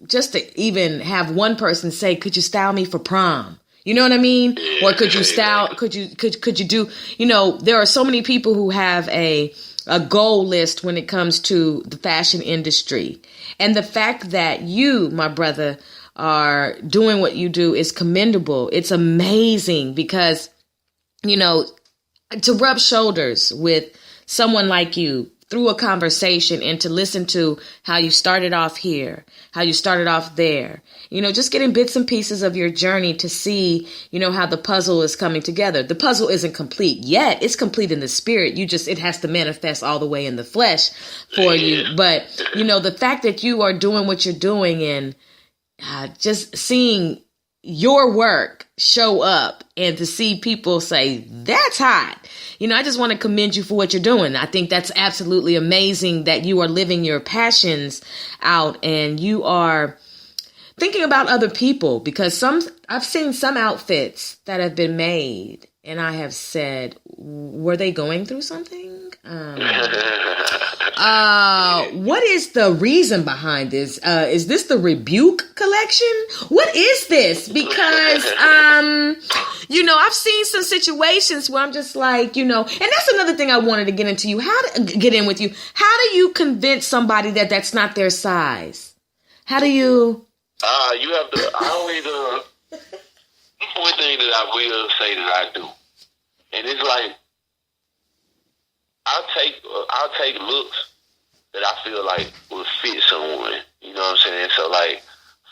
just to even have one person say, could you style me for prom? You know what I mean? Or could you style, could you do, you know, there are so many people who have a goal list when it comes to the fashion industry. And the fact that you, my brother, are doing what you do is commendable. It's amazing because, you know, to rub shoulders with someone like you through a conversation and to listen to how you started off here, how you started off there, you know, just getting bits and pieces of your journey to see, you know, how the puzzle is coming together. The puzzle isn't complete yet. It's complete in the spirit. It has to manifest all the way in the flesh for you. But, you know, the fact that you are doing what you're doing and just seeing your work show up and to see people say, that's hot. You know, I just want to commend you for what you're doing. I think that's absolutely amazing that you are living your passions out and you are thinking about other people, because I've seen some outfits that have been made and I have said, were they going through something? What is the reason behind this? Is this the Rebuke collection? What is this? Because, you know, I've seen some situations where I'm just like, you know, and that's another thing I wanted to get into you. How do you convince somebody that that's not their size? How do you? You have to, I always, one thing that I will say that I do, and it's like, I'll take looks that I feel like will fit someone. You know what I'm saying? So like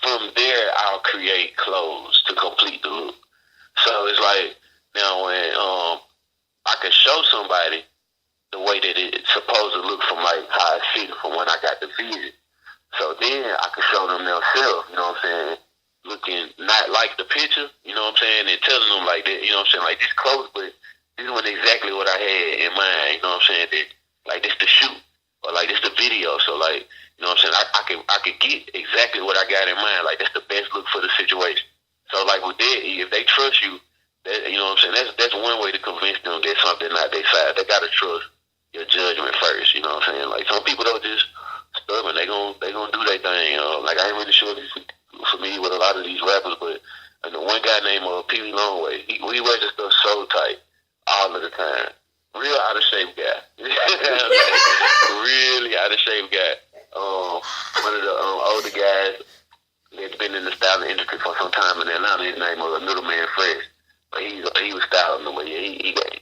from there, I'll create clothes to complete the look. So it's like now when I can show somebody the way that it's supposed to look from like how it fitted from when I got the visit. So then I can show them themselves. You know what I'm saying? Looking not like the picture. You know what I'm saying? And telling them like that. You know what I'm saying? Like this clothes, but this wasn't exactly what I had in mind. You know what I'm saying? That, like this the shoot or like this the video. So like, you know what I'm saying? I could get exactly what I got in mind. Like that's the best look for the situation. So like with that, if they trust you, that, you know what I'm saying? That's one way to convince them that something not their side. They gotta trust your judgment first. You know what I'm saying? Like some people don't just stubborn. They gonna do their thing. Like I ain't really sure if you're familiar with a lot of these rappers, but I know one guy named Pee Wee Longway. He wears this stuff so tight all of the time. Real out of shape guy. Really out of shape guy. One of the older guys that's been in the styling industry for some time in Atlanta. His name was Middleman Fresh. But he was styling the way he got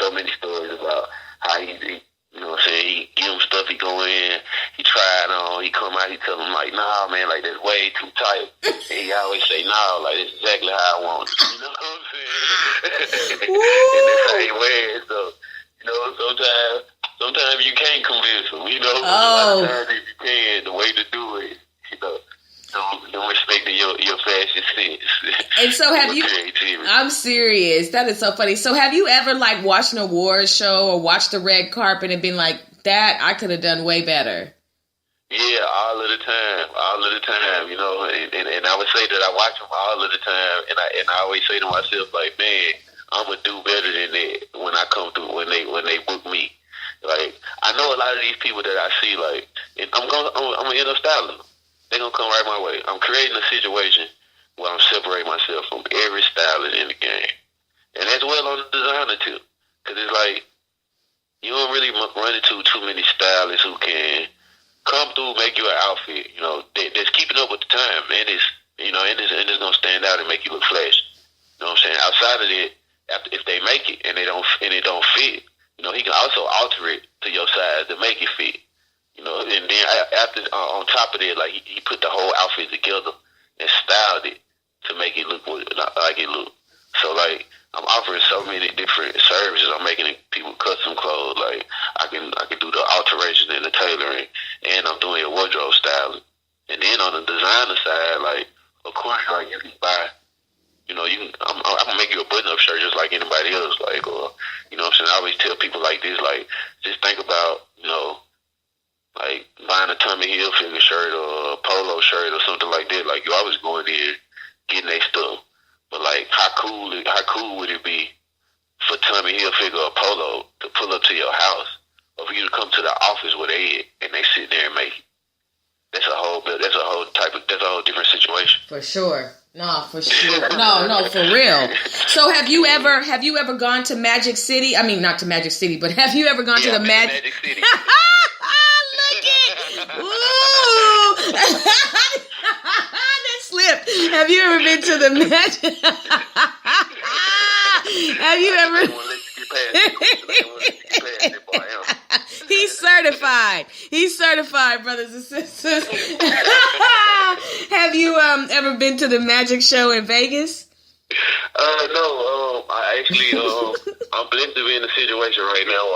so many stories about how he you know what I'm saying, he give him stuff, he go in, he try it on, he come out, he tell him like, nah man, like that's way too tight. And he always say, nah, like that's exactly how I want it. You know what I'm saying? And that's how he wears. So, you know, sometimes you can't convince them, you know. A lot of times if you can, the way to do it, you know, don't respect your fashion sense. And so have you, creativity. I'm serious. That is so funny. So have you ever like watched an awards show or watched the red carpet and been like, that I could have done way better? Yeah, all of the time, you know, and I would say that I watch them all of the time, and I always say to myself, like, man, I'm gonna do better than that when I come through, when they book me. Like, I know a lot of these people that I see, like, and I'm gonna end up styling them. They're gonna come right my way. I'm creating a situation where I'm separating myself from every stylist in the game, and as well on the designer too, because it's like you don't really run into too many stylists who can come through, make you an outfit, you know, that's keeping up with the stand out and make you look flashy. You know what I'm saying? Outside of that, if they make it and it don't fit, he can also alter it to your size to make it fit. And then after on top of that, like he put the whole outfit together and styled it to make it look like it look. So like I'm offering so many different services. I'm making people custom clothes. Like I can do the alterations and the tailoring, and I'm doing a wardrobe styling. And then on the designer side, like of course, like you can buy. I'm gonna make you a button-up shirt just like anybody else. Like, or what I'm saying. I always tell people like this, like just think about like buying a Tommy Hilfiger shirt or a polo shirt or something like that. Like you always going there getting their stuff. But like how cool would it be for Tommy Hilfiger or Polo to pull up to your house or for you to come to the office where they at and they sit there and make it? That's a whole different situation. For sure. No, for sure. No, for real. So have you ever gone to Magic City? I mean, not to Magic City, but have you ever gone to the Magic City? Look it. Ooh. That slipped. Have you ever been to the Magic? Have you ever? He's certified, brothers and sisters. Have you ever been to the Magic Show in Vegas? No. I actually, I'm blessed to be in a situation right now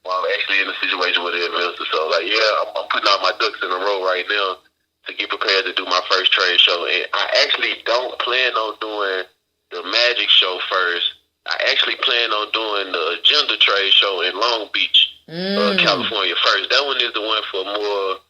while I'm actually in a situation with the investor. So, like, yeah, I'm putting all my ducks in a row right now to get prepared to do my first trade show. And I actually don't plan on doing the Magic Show first. I actually plan on doing the Agenda Trade Show in Long Beach, California first. That one is the one for more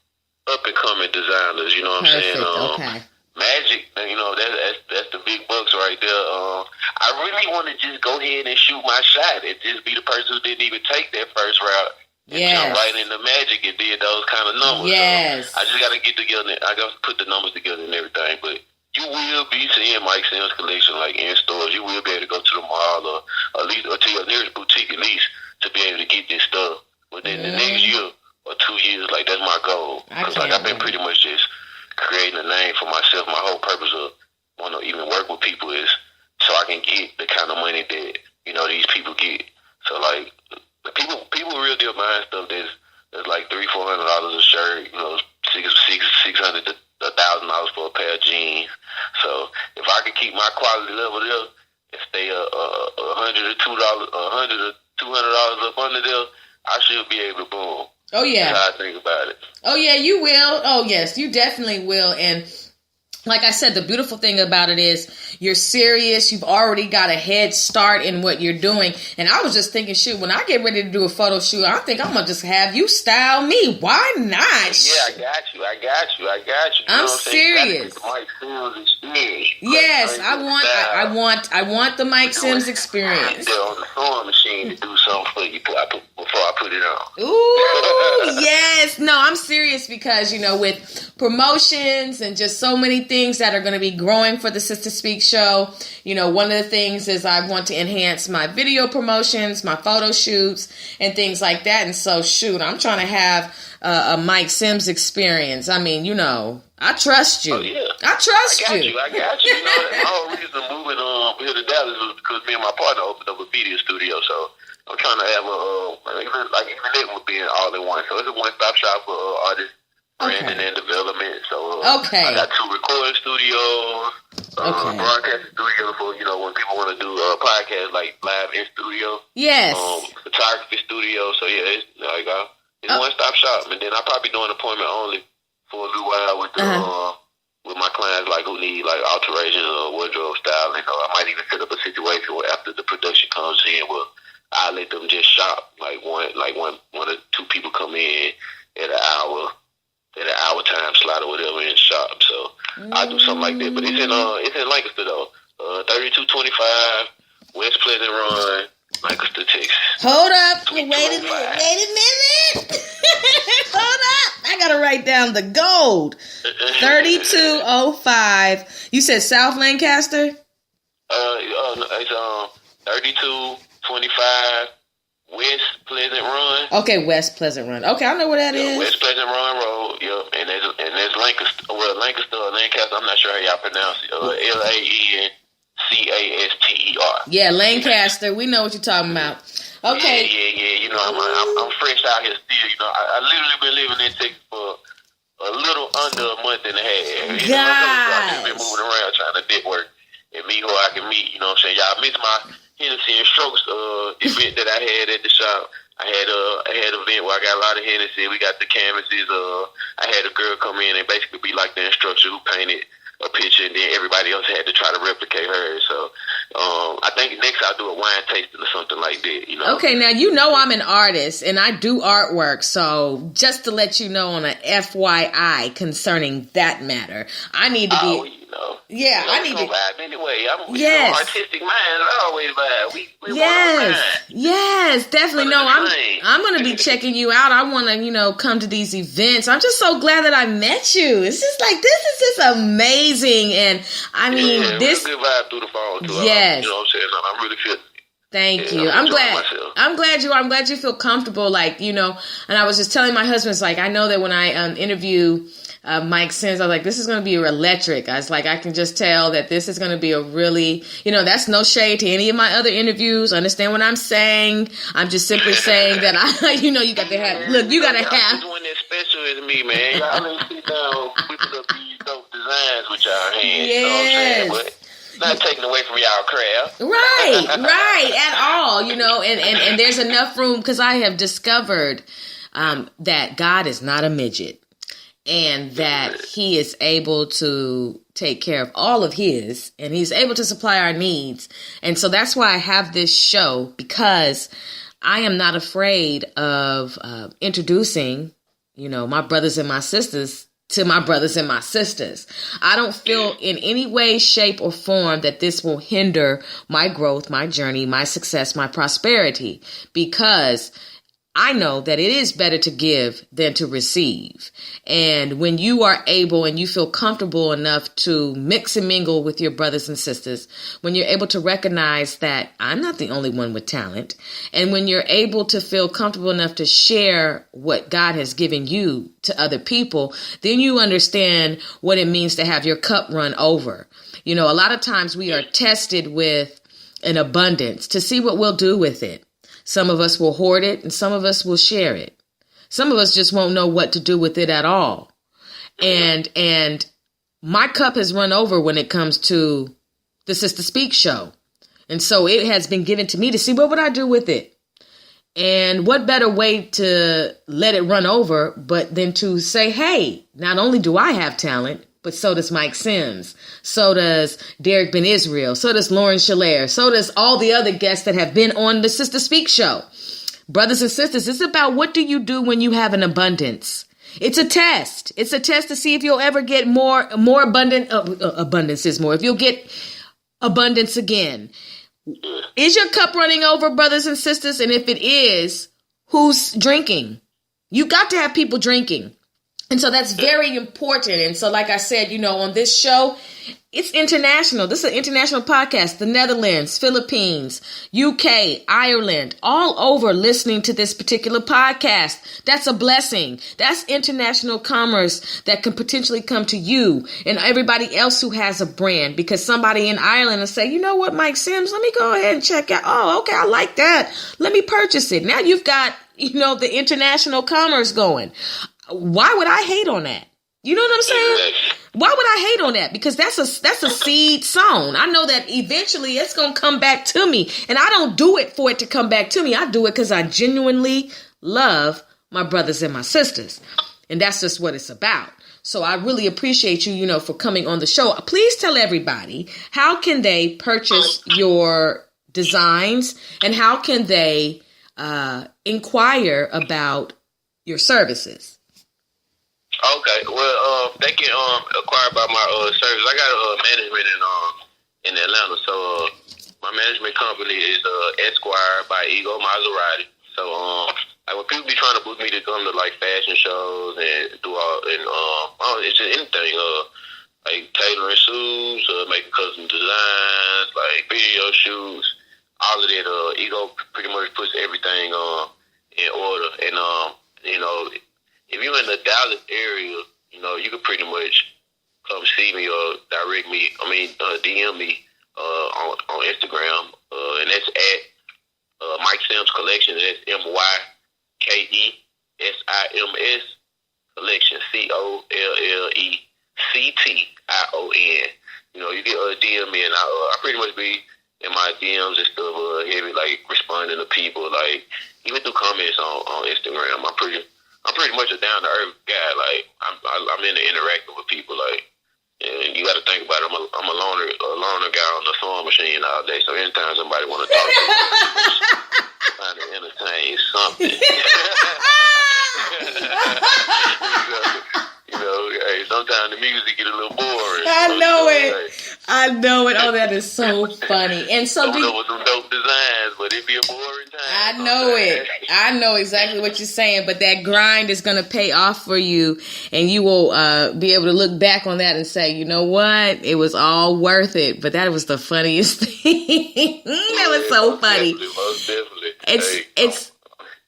up-and-coming designers, you know what I'm saying? Okay. Magic, that's the big bucks right there. I really want to just go ahead and shoot my shot and just be the person who didn't even take that first route and jump right into Magic and did those kind of numbers. Yes. So I just got to get together. I got to put the numbers together and everything, but you will be seeing Myke Sims collection like in stores. You will be able to go to the mall or at least or to your nearest boutique at least to be able to get this stuff within the next year or 2 years. Like that's my goal. Because like I've been pretty much just creating a name for myself. My whole purpose of want to even work with people is so I can get the kind of money that these people get. So like people real deal buying stuff that's like $300-$400 a shirt. $600 to $1,000 for a pair of jeans. So if I can keep my quality level there and stay $100 or $200 up under there, I should be able to boom. Oh yeah. That's how I think about it. Oh yeah, you will. Oh yes, you definitely will. And like I said, the beautiful thing about it is you're serious. You've already got a head start in what you're doing. And I was just thinking, shoot, when I get ready to do a photo shoot, I think I'm going to just have you style me. Why not? Yeah, I got you. I'm serious. Yes, I want the Myke Sims experience. On the sewing machine to do something for you before I put it on. Ooh, yes. No, I'm serious because, with promotions and just so many things that are going to be growing for the Sister Speak show. One of the things is I want to enhance my video promotions, my photo shoots, and things like that. And so, shoot, I'm trying to have a Myke Sims experience. I mean, I trust you. Oh, yeah. I trust you. I got you. The whole reason moving here to Dallas was because me and my partner opened up a video studio. So I'm trying to have even that would be all in one. So it's a one-stop shop for artists. Branding and development. So I got 2 recording studios, broadcasting studio for when people want to do podcasts like live in studio. Yes. Photography studio. So yeah, it's a one-stop shop. And then I'll probably do an appointment only for a little while with my clients like who need like alterations or wardrobe style. I might even set up a situation where after the production comes in, I'll let them just shop. Like one or 2 people come in at an hour time slot or whatever in the shop. So I'll do something like that. But it's in Lancaster though. 3225 West Pleasant Run, Lancaster, Texas. Hold up. Wait a minute. Hold up. I gotta write down the gold. 3205. You said South Lancaster? It's 3225 West Pleasant Run. Okay, West Pleasant Run. Okay, I know where that is. West Pleasant Run Road. Yep, and there's Lancaster. Well, Lancaster or Lancaster. I'm not sure how y'all pronounce it. Lancaster. Yeah, Lancaster. We know what you're talking about. Okay. Yeah. You know, I'm fresh out here still. You know, I literally been living in Texas for a little under a month and a half. I've been moving around trying to network and meet who I can meet. You know what I'm saying? Y'all missed my Hennessy and Strokes event that I had at the shop. I had an event where I got a lot of Hennessy. We got the canvases. I had a girl come in and basically be like the instructor who painted a picture, and then everybody else had to try to replicate hers. So I think next I'll do a wine tasting or something like that. You know. Okay, now you know I'm an artist and I do artwork. So just to let you know on a FYI concerning that matter, I need to be. Yeah, I need to vibe anyway. I'm artistic mind. I always vibe. We yes, definitely. No, I'm gonna be checking you out. I want to come to these events. I'm just so glad that I met you. It's just like this is just amazing, and I mean this good vibe through the phone too. Yes, you know what I'm saying. I'm really feeling. Thank you. I'm glad you feel comfortable. Like and I was just telling my husband, it's like I know that when I interview Myke Sims, I was like, this is going to be electric. I was like, I can just tell that this is going to be a really, that's no shade to any of my other interviews. Understand what I'm saying? I'm just simply saying that you got to have, you got to have. This one that's special is me, man. Y'all ain't sit down, whipping up these dope designs with y'all hands. Yes. You know what I'm saying? But not taking away from y'all craft. Right, at all, and there's enough room because I have discovered that God is not a midget. And that he is able to take care of all of his, and he's able to supply our needs. And so that's why I have this show, because I am not afraid of introducing, my brothers and my sisters to my brothers and my sisters. I don't feel in any way, shape, or form that this will hinder my growth, my journey, my success, my prosperity, because I know that it is better to give than to receive. And when you are able and you feel comfortable enough to mix and mingle with your brothers and sisters, when you're able to recognize that I'm not the only one with talent, and when you're able to feel comfortable enough to share what God has given you to other people, then you understand what it means to have your cup run over. A lot of times we are tested with an abundance to see what we'll do with it. Some of us will hoard it and some of us will share it. Some of us just won't know what to do with it at all. And my cup has run over when it comes to the Sister Speak show. And so it has been given to me to see what would I do with it. And what better way to let it run over but than to say, hey, not only do I have talent, but so does Myke Sims. So does Derek Ben Israel. So does Lauren Shalair. So does all the other guests that have been on the Sister Speak show. Brothers and sisters, it's about what do you do when you have an abundance. It's a test. It's a test to see if you'll ever get more abundant. Abundance is more. If you'll get abundance again. Is your cup running over, brothers and sisters? And if it is, who's drinking? You got to have people drinking. And so that's very important. And so, like I said, on this show, it's international. This is an international podcast. The Netherlands, Philippines, UK, Ireland, all over listening to this particular podcast. That's a blessing. That's international commerce that can potentially come to you and everybody else who has a brand, because somebody in Ireland will say, you know what, Myke Sims, let me go ahead and check out. Oh, okay, I like that. Let me purchase it. Now you've got, the international commerce going. Why would I hate on that? You know what I'm saying? Why would I hate on that? Because that's a seed sown. I know that eventually it's going to come back to me. And I don't do it for it to come back to me. I do it because I genuinely love my brothers and my sisters. And that's just what it's about. So I really appreciate you, for coming on the show. Please tell everybody, how can they purchase your designs and how can they inquire about your services? Okay, well, they can acquire by my service. I got a management in Atlanta, so my management company is Esquire by Ego Maserati. So like when people be trying to book me to come to like fashion shows and do it's just anything, like tailoring suits, making custom designs, like video shoots. all of that ego pretty much puts everything in order. And if you're in the Dallas area, you can pretty much come see me or direct me. DM me on Instagram, and that's at Myke Sims Collection. That's MykeSims Collection, COLLECTION. You get DM me, and I pretty much be in my DMs and stuff, heavy, like responding to people, like even through comments on Instagram. I'm pretty much a down to earth guy. Like I'm into interacting with people, like. And you got to think about it. I'm a loner guy on the sewing machine all day. So anytime somebody want to talk to me, trying to entertain something. Hey, sometimes the music get a little boring. I know it. Oh, that is so funny. And so with some dope designs, but it be a boring time. I know it. I know exactly what you're saying, but that grind is going to pay off for you, and you will be able to look back on that and say, you know what? It was all worth it. But that was the funniest thing. That was so funny. Most definitely. It's.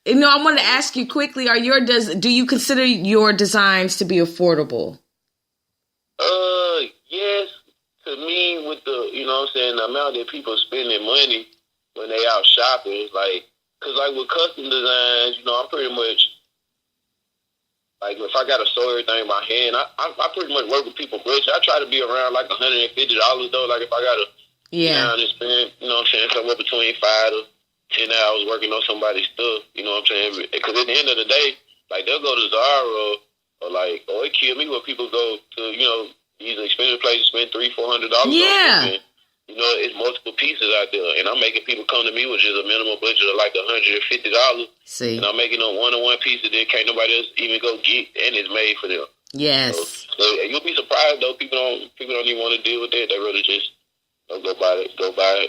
I wanted to ask you quickly: do you consider your designs to be affordable? Yes. To me, with the the amount that people spending money when they out shopping, because with custom designs, I'm pretty much like if I got to sew everything by hand, I pretty much work with people budget. I try to be around like $150 though. Like if I got to down and spend, somewhere between 5 to 10 hours working on somebody's stuff. Because at the end of the day, like they'll go to Zara or it kill me when people go to these expensive places, spend $300-400 on something. It's multiple pieces out there, and I'm making people come to me with just a minimum budget of like $150. See, and I'm making them one-on-one pieces that can't nobody else even go get, and it's made for them. Yes. So you'll be surprised though. People don't even want to deal with that. They really just go by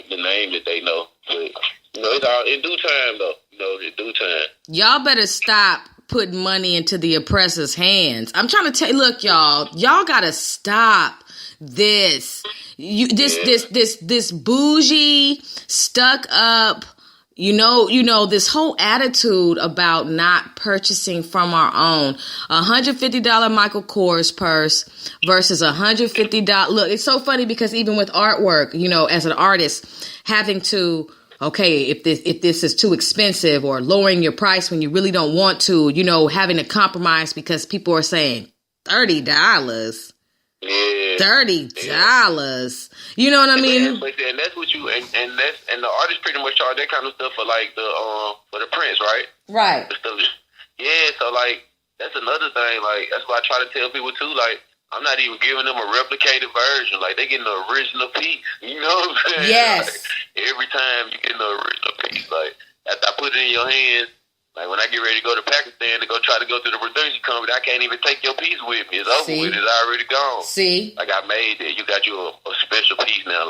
the name that they know. But it's all in due time though. In due time. Y'all better stop putting money into the oppressor's hands. I'm trying to tell you, look, y'all gotta stop this. This bougie, stuck up, this whole attitude about not purchasing from our own. $150 Michael Kors purse versus $150. Look, it's so funny because even with artwork, as an artist, having to, if this is too expensive or lowering your price when you really don't want to, having to compromise because people are saying $30. Yeah. $30. You know what I mean? And that's what you and the artists pretty much charge that kind of stuff for like for the prints, right? Right. The stuff. Yeah, so that's another thing. That's why I try to tell people too. I'm not even giving them a replicated version. They getting the original piece. You know what I'm saying? Yes. Every time you get the original piece, after I put it in your hands. When I get ready to go to Pakistan to go try to go through the production company, I can't even take your piece with me. It's over with. It's already gone. See? I made that. You got you a special piece now.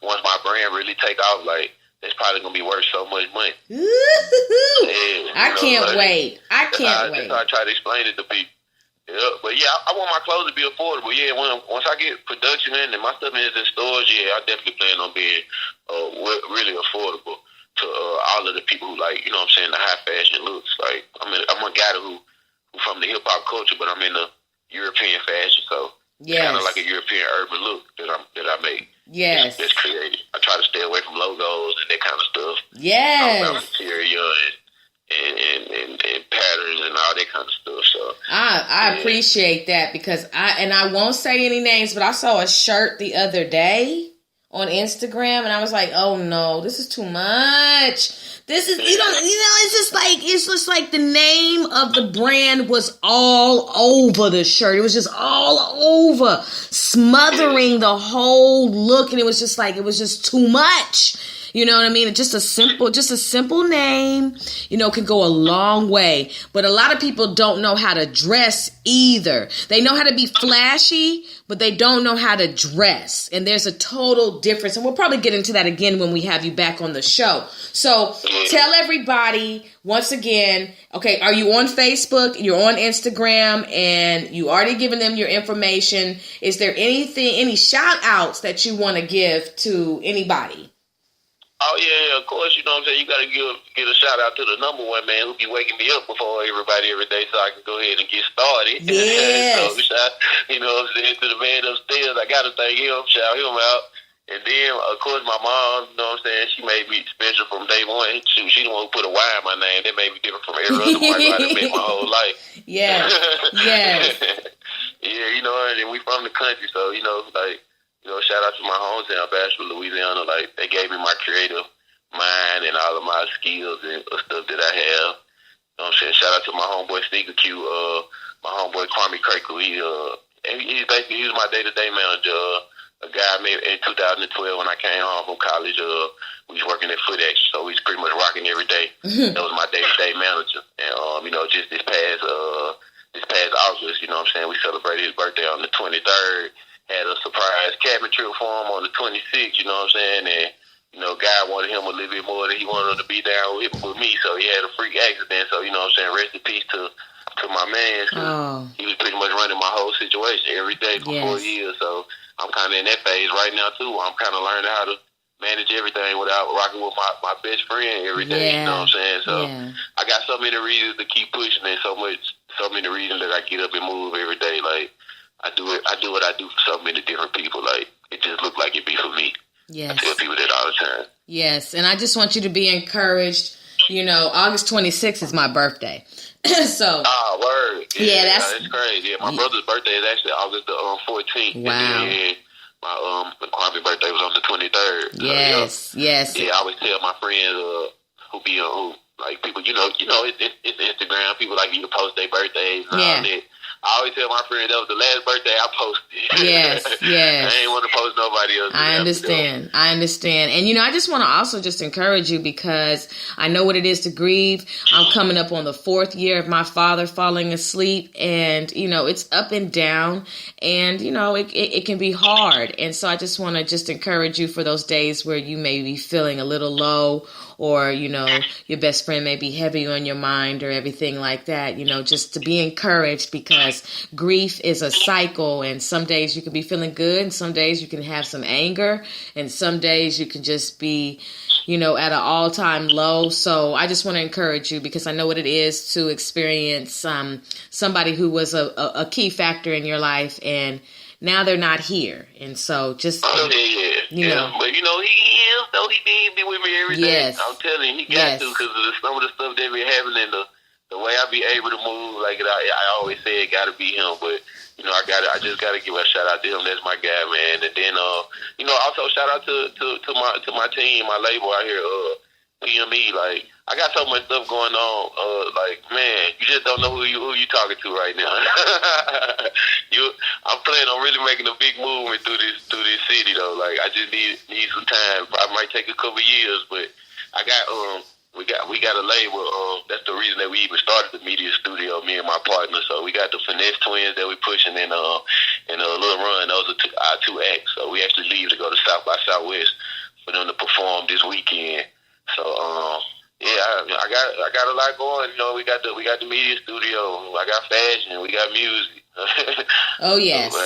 Once my brand really take off, it's probably going to be worth so much money. Yeah, I can't wait. I can't wait. That's how I try to explain it to people. Yeah, but yeah, I want my clothes to be affordable. Yeah, once I get production in and my stuff is in stores, yeah, I definitely plan on being really affordable to all of the people who the high fashion looks. I'm a guy who from the hip hop culture, but I'm in the European fashion, so kind of like a European urban look that I make. Yes, that's creative. I try to stay away from logos and that kind of stuff. Yes, all about material and patterns and all that kind of stuff. So I appreciate that because I won't say any names, but I saw a shirt the other day on Instagram, and I was like, "Oh no, this is too much. This is it's just like the name of the brand was all over the shirt. It was just all over, smothering the whole look, and it was just too much. You know what I mean? Just a simple name, can go a long way. But a lot of people don't know how to dress either. They know how to be flashy, but they don't know how to dress. And there's a total difference. And we'll probably get into that again when we have you back on the show. So tell everybody once again, okay, are you on Facebook? You're on Instagram, and you already given them your information. Is there any shout outs that you want to give to anybody? Oh yeah, of course. You know what I'm saying. You gotta give a shout out to the number one man who be waking me up before everybody every day, so I can go ahead and get started. Yes. So shout, you know what I'm saying, to the man upstairs. I gotta thank him. Shout him out. And then, of course, my mom, you know what I'm saying, she made me special from day one. She the one who put a Y in my name. That made me different from every other white guy I've been my whole life. Yeah. Yes. Yeah, you know, and we from the country, so, you know, like, you know, shout out to my hometown, Bashford, Louisiana. Like, they gave me my creative mind and all of my skills and stuff that I have. You know what I'm saying? Shout out to my homeboy, Sneaker Q, my homeboy, Kwame Kirkle. He was my day-to-day manager. A guy I met in 2012 when I came home from college. We was working at Foot Action, so we was pretty much rocking every day. That was my day-to-day manager. And, you know, just this past August, you know what I'm saying, we celebrated his birthday on the 23rd. Had a surprise cabin trip for him on the 26th, you know what I'm saying? And, you know, God wanted him a little bit more than he wanted him to be down with me, so he had a freak accident. So, you know what I'm saying, rest in peace to my man. He was pretty much running my whole situation every day for 4 years. So I'm kind of in that phase right now, too. I'm kind of learning how to manage everything without rocking with my best friend every day, you know what I'm saying? So I got so many reasons to keep pushing and so many reasons that I get up and move every day. Like, I do what I do for so many different people. Like, it just look like it be for me. Yes. I tell people that all the time. Yes, and I just want you to be encouraged. You know, August 26th is my birthday. So. Ah, word. Yeah, that's crazy. Yeah, my brother's birthday is actually August the 14th. Wow. And my Kwame birthday was on the 23rd. Yes, yes. Yeah, I always tell my friends who like people, you know, it's Instagram. People like you to post their birthdays and all that. I always tell my friend that was the last birthday I posted. Yes, yes. I ain't want to post nobody else. I understand. And, you know, I just want to also just encourage you because I know what it is to grieve. I'm coming up on the 4th year of my father falling asleep. And, you know, it's up and down. And, you know, it can be hard. And so I just want to just encourage you for those days where you may be feeling a little low, or, you know, your best friend may be heavy on your mind or everything like that, you know, just to be encouraged, because grief is a cycle, and some days you can be feeling good and some days you can have some anger, and some days you can just be, you know, at an all-time low. So I just want to encourage you, because I know what it is to experience somebody who was a key factor in your life, and now they're not here. And so just, you know. But, you know, he is, though. He be with me every day. Yes. I'm telling you, he got to, because of some of the stuff that be happening, and the way I be able to move, like I always say, it got to be him. But, you know, I just got to give a shout out to him. That's my guy, man. And then, you know, also shout out to my team, my label out here, PME. Like, I got so much stuff going on. Like, man, you just don't know who you talking to right now. I'm planning on really making a big movement through this city, though. Like, I just need some time. I might take a couple years, but I got we got a label. That's the reason that we even started the media studio, me and my partner. So we got the Finesse Twins that we pushing in Lil Run. Those are our two acts. So we actually leave to go to South by Southwest for them to perform this weekend. So yeah, I got a lot going. You know, we got the media studio. I got fashion. We got music. Oh yes,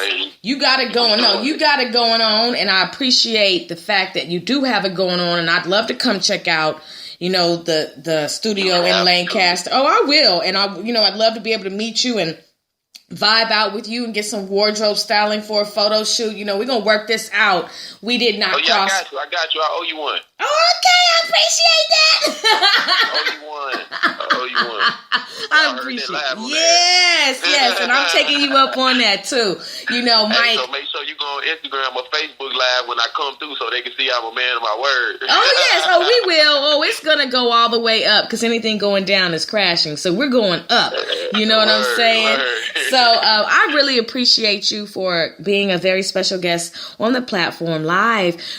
you got it going on. You got it going on, and I appreciate the fact that you do have it going on. And I'd love to come check out, you know, the studio in Lancaster. Oh, I will, and I'd love to be able to meet you and vibe out with you and get some wardrobe styling for a photo shoot. You know, we're gonna work this out. We did not cross. I got you. I owe you one. Oh, okay, I appreciate that. I owe you one. I appreciate it. Yes, and I'm taking you up on that too. You know, Myke. So make sure you go on Instagram or Facebook Live when I come through, so they can see I'm a man of my word. Oh yes, we will. Oh, it's gonna go all the way up, because anything going down is crashing. So we're going up. You know what I'm saying? So I really appreciate you for being a very special guest on the platform,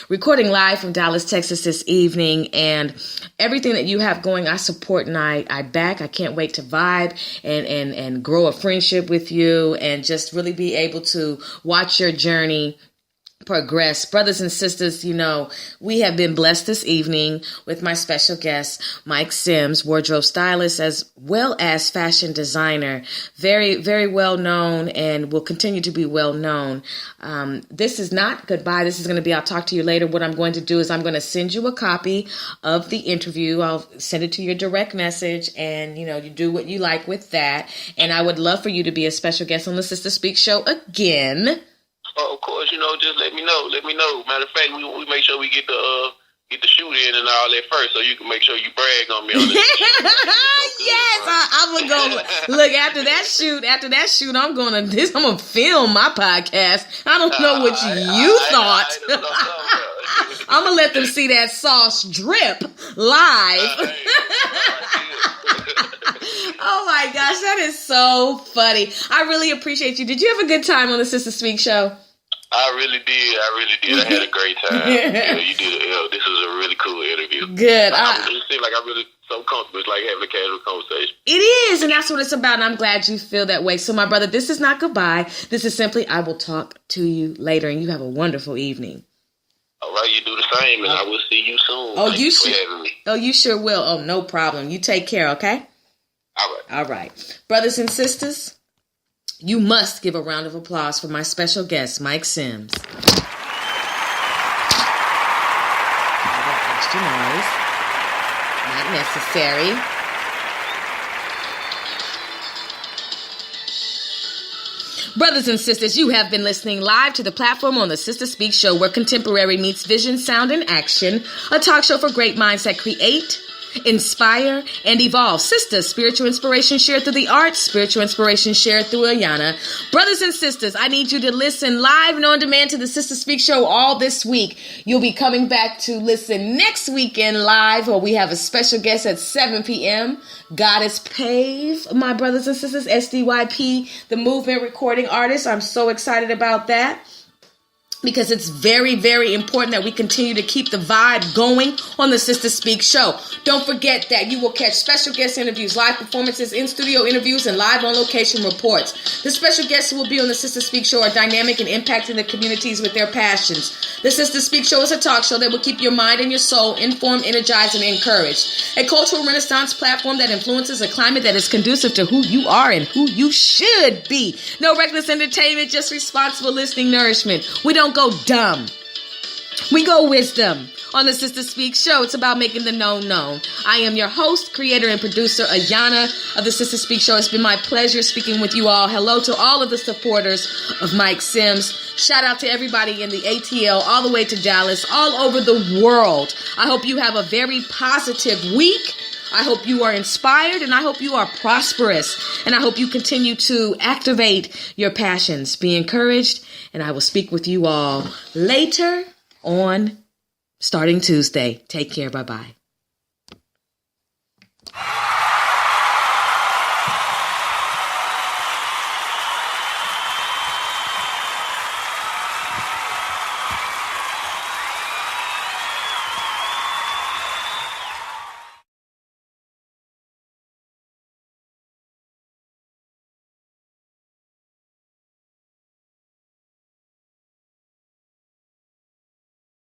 recording live from Dallas, Texas this evening, and everything that you have going, I support and I back. I can't wait to vibe and grow a friendship with you, and just really be able to watch your journey progress. Brothers and sisters, you know, we have been blessed this evening with my special guest, Myke Sims, wardrobe stylist as well as fashion designer. Very, very well known and will continue to be well known. This is not goodbye. This is going to be, I'll talk to you later. What I'm going to do is I'm going to send you a copy of the interview. I'll send it to your direct message, and, you know, you do what you like with that. And I would love for you to be a special guest on the Sister Speak show again. Oh, of course, you know, just let me know. Let me know. Matter of fact, we make sure we get the shoot in and all that first, so you can make sure you brag on me on this. Yes, I'm gonna go look after that shoot. After that shoot, I'm gonna film my podcast. I don't know what you thought. I'm gonna let them see that sauce drip live. Oh my gosh, that is so funny. I really appreciate you. Did you have a good time on the Sister Speak show? I really did. I had a great time. Yeah, you did. This was a really cool interview. Good. It seemed like I'm really so comfortable. It's like having a casual conversation. It is, and that's what it's about, and I'm glad you feel that way. So, my brother, this is not goodbye. This is simply, I will talk to you later, and you have a wonderful evening. All right, you do the same, and I will see you soon. Oh, you sure? Oh, you sure will. Oh, no problem. You take care, okay? All right. All right. Brothers and sisters, you must give a round of applause for my special guest, Myke Sims. Extra noise. Not necessary. Brothers and sisters, you have been listening live to the platform on the Sister Speak show, where contemporary meets vision, sound, and action. A talk show for great minds that create, inspire, and evolve. Sisters, spiritual inspiration shared through the arts, spiritual inspiration shared through Ayana. Brothers and sisters, I need you to listen live and on demand to the Sister Speak show all this week. You'll be coming back to listen next weekend live, where we have a special guest at 7 p.m. Goddess Pave, my brothers and sisters, SDYP, the movement recording artist. I'm so excited about that, because it's very, very important that we continue to keep the vibe going on the Sister Speak show. Don't forget that you will catch special guest interviews, live performances, in-studio interviews, and live on-location reports. The special guests who will be on the Sister Speak show are dynamic and impacting the communities with their passions. The Sister Speak show is a talk show that will keep your mind and your soul informed, energized, and encouraged. A cultural renaissance platform that influences a climate that is conducive to who you are and who you should be. No reckless entertainment, just responsible listening nourishment. We don't go dumb. We go wisdom. On the Sister Speak show, it's about making the known known. I am your host, creator, and producer, Ayana of the Sister Speak show. It's been my pleasure speaking with you all. Hello to all of the supporters of Myke Sims. Shout out to everybody in the ATL, all the way to Dallas, all over the world. I hope you have a very positive week. I hope you are inspired, and I hope you are prosperous, and I hope you continue to activate your passions. Be encouraged, and I will speak with you all later on starting Tuesday. Take care. Bye-bye.